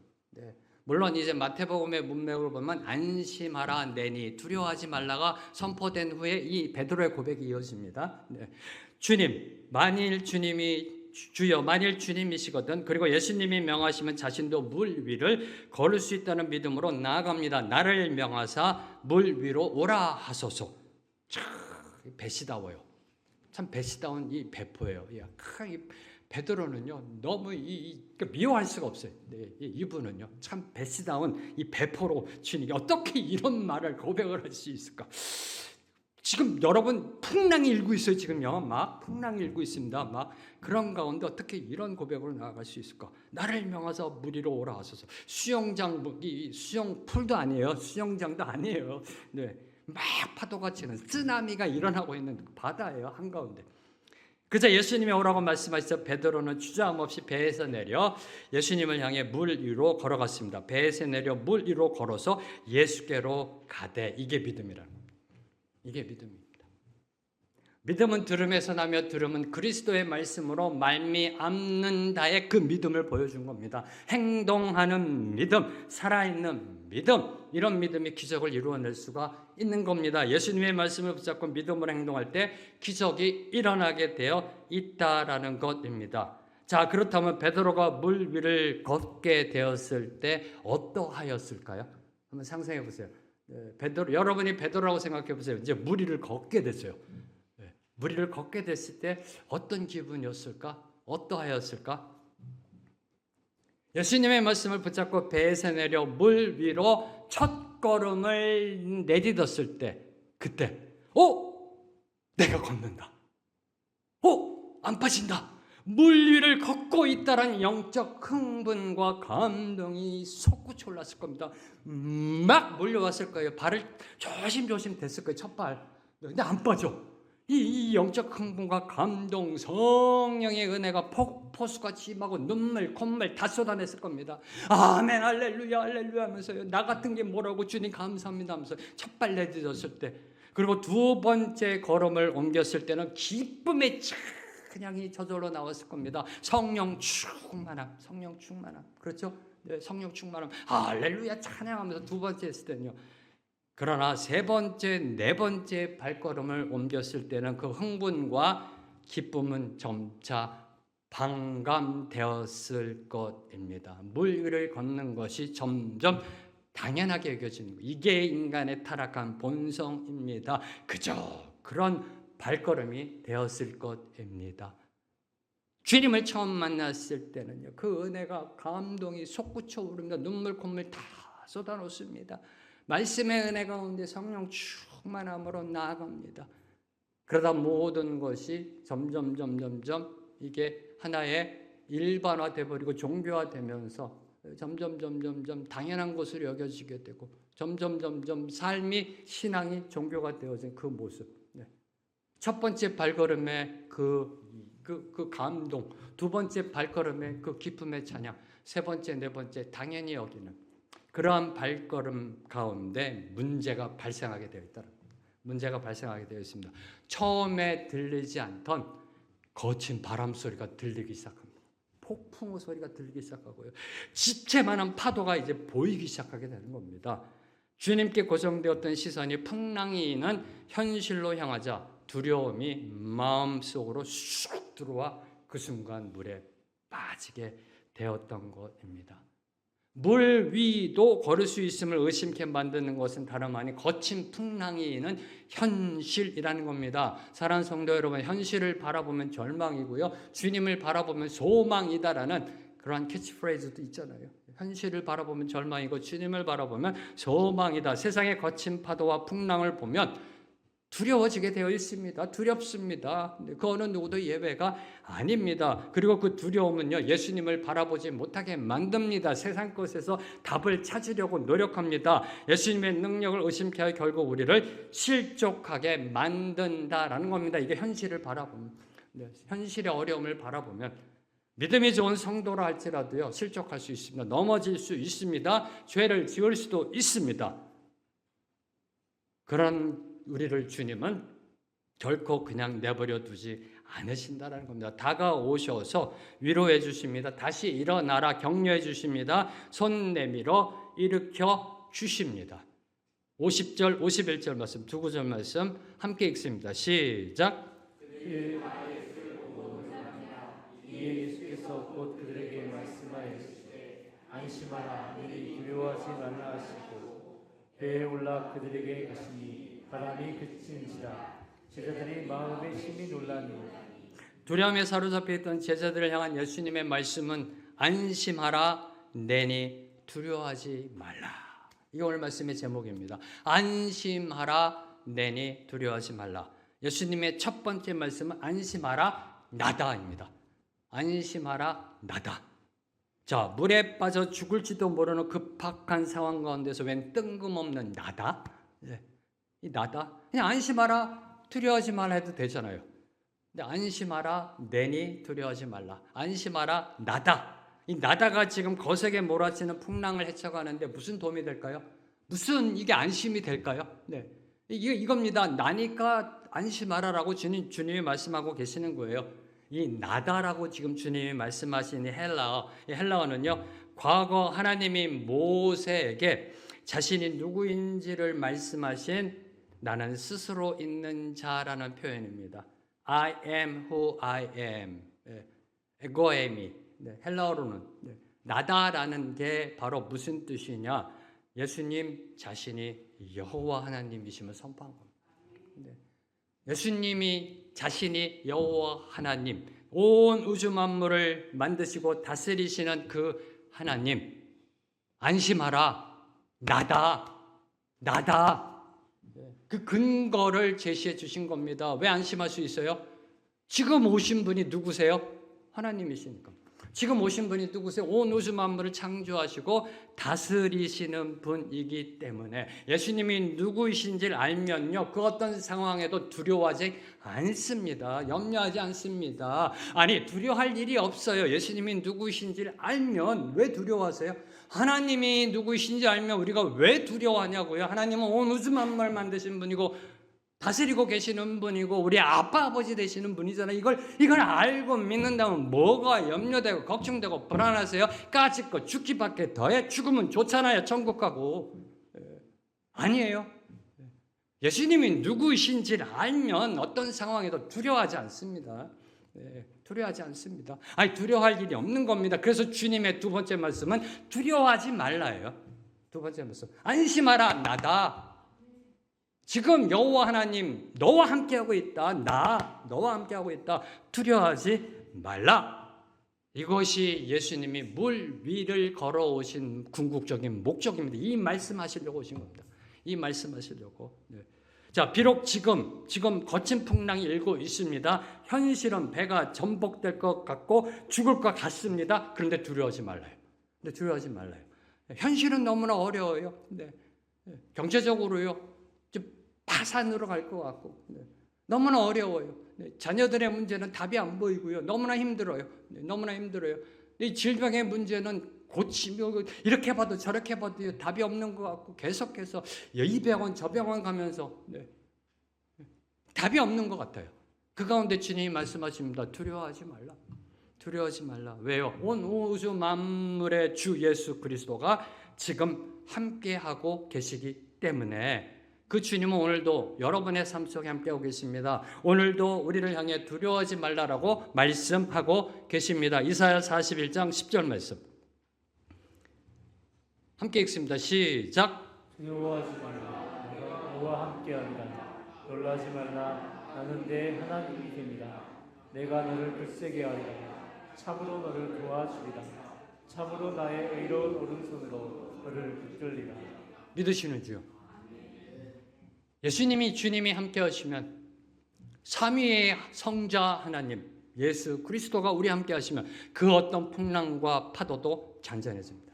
물론 이제 마태복음의 문맥을 보면 안심하라 내니 두려워하지 말라가 선포된 후에 이 베드로의 고백이 이어집니다. 주님, 주여 만일 주님이시거든. 그리고 예수님이 명하시면 자신도 물 위를 걸을 수 있다는 믿음으로 나아갑니다. 나를 명하사 물 위로 오라 하소서. 참 배시다워요. 참 배시다운 이 배포예요. 이 베드로는요 너무 미워할 수가 없어요. 이분은요 참 배시다운 이 배포로 주님이 어떻게 이런 말을 고백을 할 수 있을까? 지금 여러분 풍랑이 일고 있어요. 지금요 막 풍랑이 일고 있습니다. 막 그런 가운데 어떻게 이런 고백으로 나아갈 수 있을까? 나를 명하사 물 위로 오라 하소서. 수영장 수영풀도 아니에요. 수영장도 아니에요. 막 파도가 치는 쓰나미가 일어나고 있는 바다예요 한가운데. 그저 예수님이 오라고 말씀하셔서 베드로는 주저함 없이 배에서 내려 예수님을 향해 물 위로 걸어갔습니다. 배에서 내려 물 위로 걸어서 예수께로 가되. 이게 믿음이라는 겁니다. 이게 믿음입니다. 믿음은 들음에서 나며 들음은 그리스도의 말씀으로 말미암는다의 그 믿음을 보여준 겁니다. 행동하는 믿음, 살아있는 믿음, 이런 믿음이 기적을 이루어낼 수가 있는 겁니다. 예수님의 말씀을 붙잡고 믿음으로 행동할 때 기적이 일어나게 되어 있다라는 것입니다. 자, 그렇다면 베드로가 물 위를 걷게 되었을 때 어떠하였을까요? 한번 상상해 보세요. 여러분이 베드로라고 생각해 보세요. 이제 물 위를 걷게 됐어요. 물 위를 걷게 됐을 때 어떤 기분이었을까? 어떠하였을까? 예수님의 말씀을 붙잡고 배에서 내려 물 위로 첫 걸음을 내딛었을 때, 그때 내가 걷는다. 안 빠진다. 물 위를 걷고 있다라는 영적 흥분과 감동이 솟구쳐 올랐을 겁니다. 막 몰려왔을 거예요. 발을 조심조심 댔을 거예요. 첫 발. 근데 안 빠져. 이 영적 흥분과 감동, 성령의 은혜가 폭포수같이 임하고 눈물, 콧물 다 쏟아냈을 겁니다. 아멘, 할렐루야, 할렐루야 하면서요. 나 같은 게 뭐라고 주님 감사합니다 하면서 첫 발 내딛었을 때 그리고 두 번째 걸음을 옮겼을 때는 기쁨의 찬양이 저절로 나왔을 겁니다. 성령 충만함, 성령 충만함. 그렇죠? 네, 성령 충만함. 할렐루야 찬양하면서 두 번째 했을 때는요. 그러나 세 번째, 네 번째 발걸음을 옮겼을 때는 그 흥분과 기쁨은 점차 반감되었을 것입니다. 물 위를 걷는 것이 점점 당연하게 여겨지는 것. 이게 인간의 타락한 본성입니다. 그저 그런 발걸음이 되었을 것입니다. 주님을 처음 만났을 때는요, 그 은혜가 감동이 솟구쳐 오릅니다. 눈물 콧물 다 쏟아놓습니다. 말씀의 은혜 가운데 성령 충만함으로 나아갑니다. 그러다 모든 것이 점점 이게 하나의 일반화돼 버리고 종교화되면서 점점 당연한 것으로 여겨지게 되고 점점 삶이 신앙이 종교가 되어진 그 모습. 네. 첫 번째 발걸음의 그 감동, 두 번째 발걸음의 그 기쁨의 찬양, 세 번째, 네 번째 당연히 여기는 그러한 발걸음 가운데 문제가 발생하게 되어 있다. 문제가 발생하게 되어 있습니다. 처음에 들리지 않던 거친 바람 소리가 들리기 시작합니다. 폭풍우 소리가 들리기 시작하고요. 지체만한 파도가 이제 보이기 시작하게 되는 겁니다. 주님께 고정되었던 시선이 풍랑이 현실로 향하자 두려움이 마음속으로 쑥 들어와 그 순간 물에 빠지게 되었던 것입니다. 물 위도 걸을 수 있음을 의심케 만드는 것은 다름 아닌 거친 풍랑이 현실이라는 겁니다. 사랑하는 성도 여러분, 현실을 바라보면 절망이고요, 주님을 바라보면 소망이다라는 그러한 캐치프레이즈도 있잖아요. 현실을 바라보면 절망이고 주님을 바라보면 소망이다. 세상의 거친 파도와 풍랑을 보면 두려워지게 되어 있습니다. 두렵습니다. 그 어느 누구도 예외가 아닙니다. 그리고 그 두려움은요, 예수님을 바라보지 못하게 만듭니다. 세상 것에서 답을 찾으려고 노력합니다. 예수님의 능력을 의심케 하여 결국 우리를 실족하게 만든다라는 겁니다. 이게 현실을 바라보면, 현실의 어려움을 바라보면 믿음이 좋은 성도라 할지라도요, 실족할 수 있습니다. 넘어질 수 있습니다. 죄를 지을 수도 있습니다. 그런 우리를 주님은 결코 그냥 내버려 두지 않으신다라는 겁니다. 다가오셔서 위로해 주십니다. 다시 일어나라 격려해 주십니다. 손 내밀어 일으켜 주십니다. 50절, 51절 말씀, 두 구절 말씀 함께 읽습니다. 시작. 이에 예수께서 곧 그들에게 말씀하시되 안심하라 너희 두려워하지 말라 하시고 배에 올라 그들에게 가시니 바람이 그친지라 제자들이 마음에 심히 놀라니. 두려움에 사로잡혀 있던 제자들을 향한 예수님의 말씀은 안심하라 내니 두려워하지 말라. 이게 오늘 말씀의 제목입니다. 안심하라 내니 두려워하지 말라. 예수님의 첫 번째 말씀은 안심하라 나다입니다. 안심하라 나다. 자, 물에 빠져 죽을지도 모르는 급박한 상황 가운데서 웬 뜬금없는 나다? 이 나다? 그냥 안심하라 두려워하지 말라 해도 되잖아요. 근데 안심하라 내니 두려워하지 말라. 안심하라 나다. 이 나다가 지금 거세게 몰아치는 풍랑을 헤쳐가는데 무슨 도움이 될까요? 무슨 이게 안심이 될까요? 네, 이겁니다. 나니까 안심하라라고 주님이 말씀하고 계시는 거예요. 이 나다라고 지금 주님이 말씀하시는 헬라어, 이 헬라어는요, 과거 하나님이 모세에게 자신이 누구인지를 말씀하신 나는 스스로 있는 자라는 표현입니다. I am who I am. 에고에미. 헬라어로는 나다라는 게 바로 무슨 뜻이냐? 예수님 자신이 여호와 하나님이심을 선포한 겁니다. 예수님이 자신이 여호와 하나님, 온 우주 만물을 만드시고 다스리시는 그 하나님, 안심하라, 나다. 그 근거를 제시해 주신 겁니다. 왜 안심할 수 있어요? 지금 오신 분이 누구세요? 하나님이시니까. 지금 오신 분이 누구세요? 온 우주 만물을 창조하시고 다스리시는 분이기 때문에 예수님이 누구이신지를 알면요, 그 어떤 상황에도 두려워하지 않습니다. 염려하지 않습니다. 아니, 두려워할 일이 없어요. 예수님이 누구이신지를 알면 왜 두려워하세요? 하나님이 누구이신지 알면 우리가 왜 두려워하냐고요? 하나님은 온 우주 만물을 만드신 분이고 다스리고 계시는 분이고 우리 아빠 아버지 되시는 분이잖아요. 이걸 알고 믿는다면 뭐가 염려되고 걱정되고 불안하세요? 까짓 거 죽기밖에 더해. 죽으면 좋잖아요. 천국 가고. 아니에요. 예수님이 누구이신지를 알면 어떤 상황에도 두려워하지 않습니다. 두려워하지 않습니다. 아니, 두려워할 일이 없는 겁니다. 그래서 주님의 두 번째 말씀은 두려워하지 말라예요. 두 번째 말씀, 안심하라, 나다. 지금 여호와 하나님 너와 함께하고 있다. 너와 함께하고 있다. 두려워하지 말라. 이것이 예수님이 물 위를 걸어오신 궁극적인 목적입니다. 이 말씀하시려고 오신 겁니다. 이 말씀하시려고. 자, 비록 지금 거친 풍랑이 일고 있습니다. 현실은 배가 전복될 것 같고 죽을 것 같습니다. 그런데 두려워하지 말라요. 두려워하지 말라요. 현실은 너무나 어려워요. 경제적으로요, 파산으로 갈 것 같고, 너무나 어려워요. 자녀들의 문제는 답이 안 보이고요. 너무나 힘들어요. 너무나 힘들어요. 이 질병의 문제는 고치며 이렇게 봐도 저렇게 봐도 답이 없는 것 같고 계속해서 이 병원 저 병원 가면서 답이 없는 것 같아요. 그 가운데 주님이 말씀하십니다. 두려워하지 말라. 두려워하지 말라. 왜요? 온 우주 만물의 주 예수 그리스도가 지금 함께하고 계시기 때문에 그 주님은 오늘도 여러분의 삶 속에 함께하고 계십니다. 오늘도 우리를 향해 두려워하지 말라라고 말씀하고 계십니다. 이사야 41장 10절 말씀 함께 읽습니다. 시작. 두려워하지 말라. 내가 너와 함께하리라. 놀라지 말라. 나는 내 하나님이 됩니다. 내가 너를 굳세게 하리라. 참으로 너를 도와주리라. 참으로 나의 의로운 오른손으로 너를 붙들리라. 믿으시는 주요. 주님이 함께 하시면, 삼위의 성자 하나님 예수 그리스도가 우리 함께 하시면 그 어떤 풍랑과 파도도 잔잔해집니다.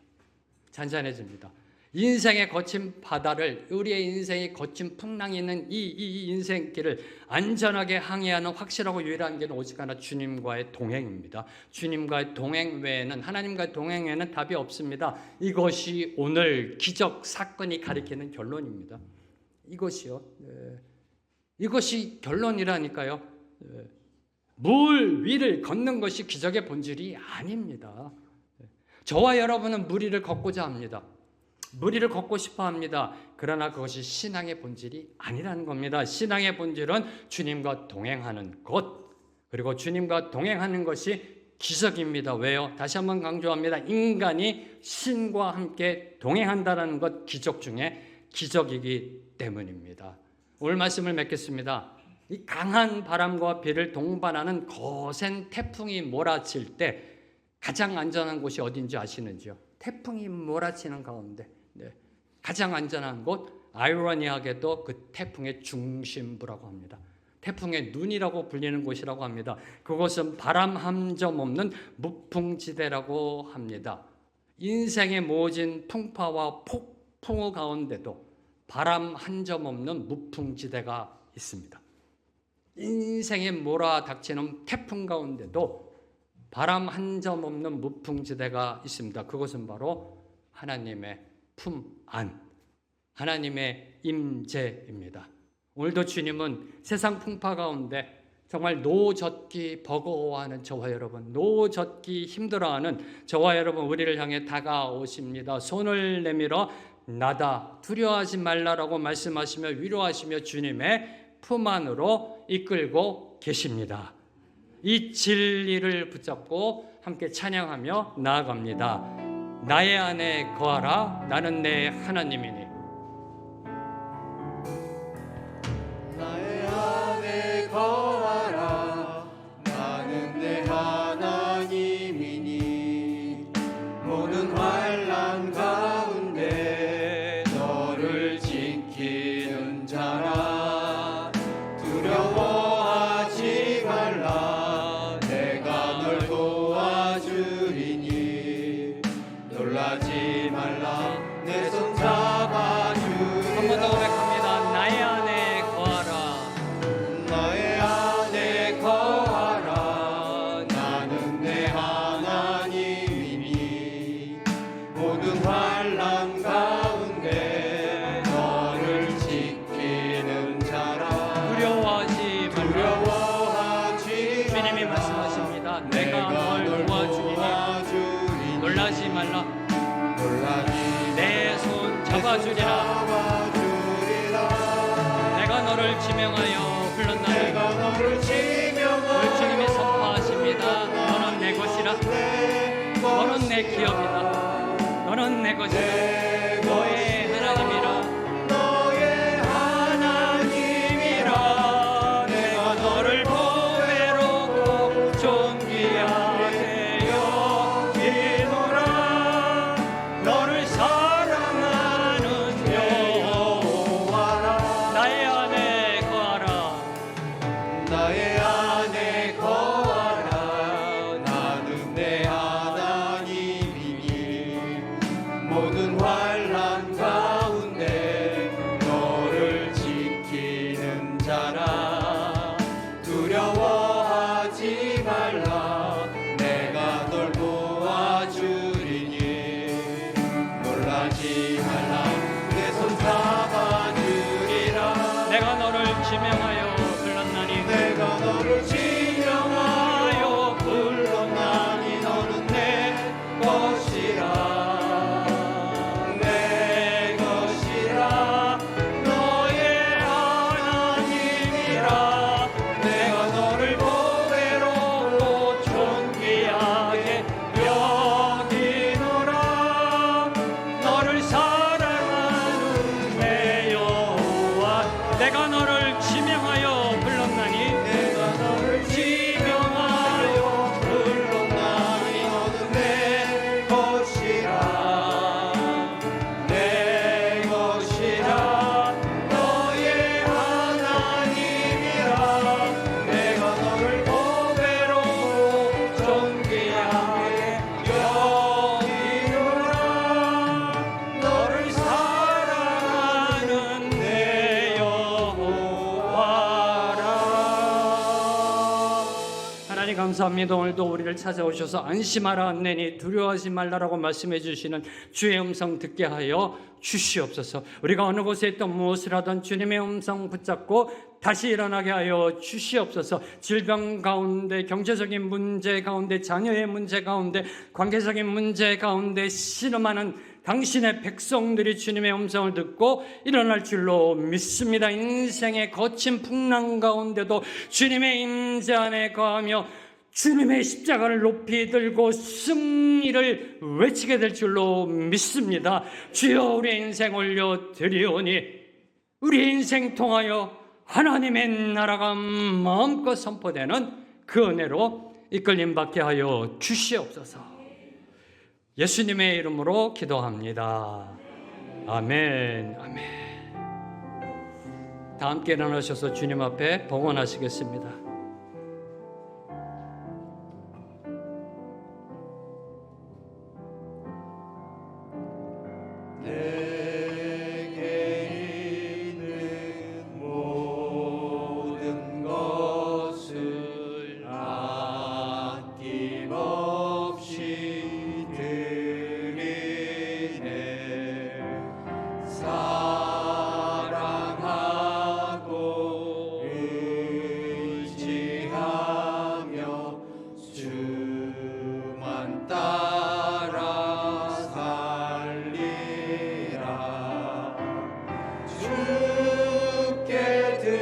잔잔해집니다. 인생의 거친 바다를, 우리의 인생의 거친 풍랑이 있는 이 인생길을 안전하게 항해하는 확실하고 유일한 길은 오직 하나 주님과의 동행입니다. 주님과의 동행 외에는, 하나님과의 동행 외에는 답이 없습니다. 이것이 오늘 기적 사건이 가리키는 결론입니다. 이것이요. 이것이 결론이라니까요. 물 위를 걷는 것이 기적의 본질이 아닙니다. 저와 여러분은 물 위를 걷고자 합니다. 물 위를 걷고 싶어 합니다. 그러나 그것이 신앙의 본질이 아니라는 겁니다. 신앙의 본질은 주님과 동행하는 것, 그리고 주님과 동행하는 것이 기적입니다. 왜요? 다시 한번 강조합니다. 인간이 신과 함께 동행한다는 것, 기적 중에 기적이기 때문입니다. 오늘 말씀을 맺겠습니다. 이 강한 바람과 비를 동반하는 거센 태풍이 몰아칠 때 가장 안전한 곳이 어딘지 아시는지요? 태풍이 몰아치는 가운데 가장 안전한 곳, 아이러니하게도 그 태풍의 중심부라고 합니다. 태풍의 눈이라고 불리는 곳이라고 합니다. 그곳은 바람 한 점 없는 무풍지대라고 합니다. 인생의 모진 풍파와 폭풍우 가운데도 바람 한 점 없는 무풍지대가 있습니다. 인생에 몰아닥치는 태풍 가운데도 바람 한 점 없는 무풍지대가 있습니다. 그것은 바로 하나님의 품 안, 하나님의 임재입니다. 오늘도 주님은 세상 풍파 가운데 정말 노젓기 버거워하는 저와 여러분, 노젓기 힘들어하는 저와 여러분, 우리를 향해 다가오십니다. 손을 내밀어 나다, 두려워하지 말라라고 말씀하시며 위로하시며 주님의 품 안으로 이끌고 계십니다. 이 진리를 붙잡고 함께 찬양하며 나아갑니다. 나의 안에 거하라, 나는 내 하나님이니. 나의 안에 거하라, 나는 내 하나님이니. 모든 환난 가운데 너를 지키는 자라. 두려워하지 말라, 내가 널 도와주리니. 놀라지 말라, 내 손 잡아 주님 말씀하십니다. 내가 널 도와주리니 놀라지 말라. 내 손 잡아주리라. 내가 너를 지명하여 불렀나니 주님이 선포하십니다. 너는 내 것이라. 너는 내 기업이다. 너는 내 것이다. 너의 하나님이라. 내가 너를 보배로 존귀하게 여기노라. 너를 사랑하는 여호와라. 나의 안에 거하라. 나의 안에 거하라. 나는 내 하나님이니 모든 환난 가운데 너를 지키는 자라. 두려워하지 말라. 내가 널 도와주리니 놀라지 말라. 내 손 잡아주리라. 내가 너를 지명하여 불렀나니 내가 너를 지명하여 불렀나니 너는 내 것이라. 내 것이라. 너의 하나님이라. 내가 너를 보배로 존귀하게 여기노라. 너를 사랑하는 내 여호와. 내가 너를 지명하여 불렀나니 내가 너를 지명하여 불렀나니 너는 내 것이라. 내 것이라. 너의 하나님이라. 내가 너를 보배로 존귀하게 여기노라. 너를 사랑하는 내 여호와라. 하나님 감사합니다. 오늘도 우리를 찾아오셔서 안심하라 안내니 두려워하지 말라라고 말씀해 주시는 주의 음성 듣게 하여 주시옵소서. 우리가 어느 곳에 있던 무엇을 하던 주님의 음성 붙잡고 다시 일어나게 하여 주시옵소서. 질병 가운데, 경제적인 문제 가운데, 자녀의 문제 가운데, 관계적인 문제 가운데 신음하는 당신의 백성들이 주님의 음성을 듣고 일어날 줄로 믿습니다. 인생의 거친 풍랑 가운데도 주님의 임재 안에 거하며 주님의 십자가를 높이 들고 승리를 외치게 될 줄로 믿습니다. 주여, 우리의 인생 올려드리오니 우리의 인생 통하여 하나님의 나라가 마음껏 선포되는 그 은혜로 이끌림 받게 하여 주시옵소서. 예수님의 이름으로 기도합니다. 아멘. 아멘. 다 함께 일어나셔서 주님 앞에 봉헌하시겠습니다. 내게 있는 모든 것을 아낌없이 드리네. 사랑하고 의지하며 주만 따라 살리라. 주께 드리네.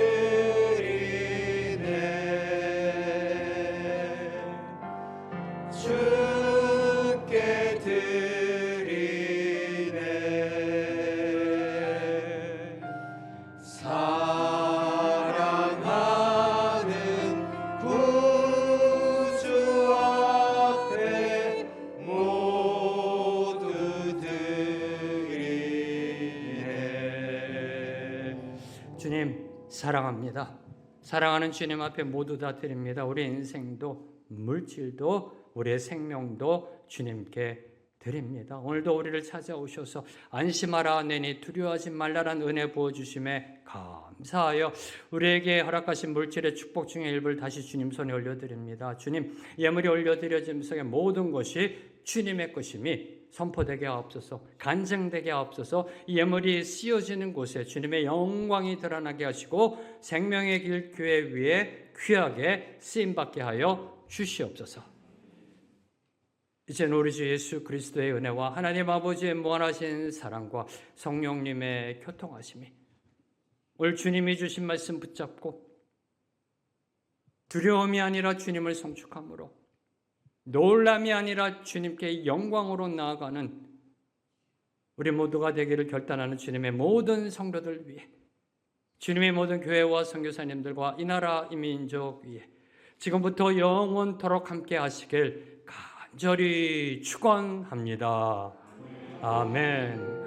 주께 드리네. 사랑하는 구주 앞에 모두 드리네. 주님 사랑합니다. 사랑하는 주님 앞에 모두 다 드립니다. 우리 인생도 물질도 우리의 생명도 주님께 드립니다. 오늘도 우리를 찾아오셔서 안심하라 내니 두려워하지 말라란 은혜 부어주심에 감사하여 우리에게 허락하신 물질의 축복 중에 일부를 다시 주님 손에 올려드립니다. 주님, 예물이 올려드려진 속에 모든 것이 주님의 것임이 선포되게 하옵소서. 간증되게 하옵소서. 이 예물이 씌어지는 곳에 주님의 영광이 드러나게 하시고 생명의 길 교회 위에 귀하게 쓰임받게 하여 주시옵소서. 이제는 우리 주 예수 그리스도의 은혜와 하나님 아버지의 무한하신 사랑과 성령님의 교통하심이 오늘 주님이 주신 말씀 붙잡고 두려움이 아니라 주님을 성축함으로, 놀람이 아니라 주님께 영광으로 나아가는 우리 모두가 되기를 결단하는 주님의 모든 성도들 위해, 주님의 모든 교회와 선교사님들과 이 나라 이 민족 위에 지금부터 영원토록 함께 하시길 간절히 축원합니다. 아멘.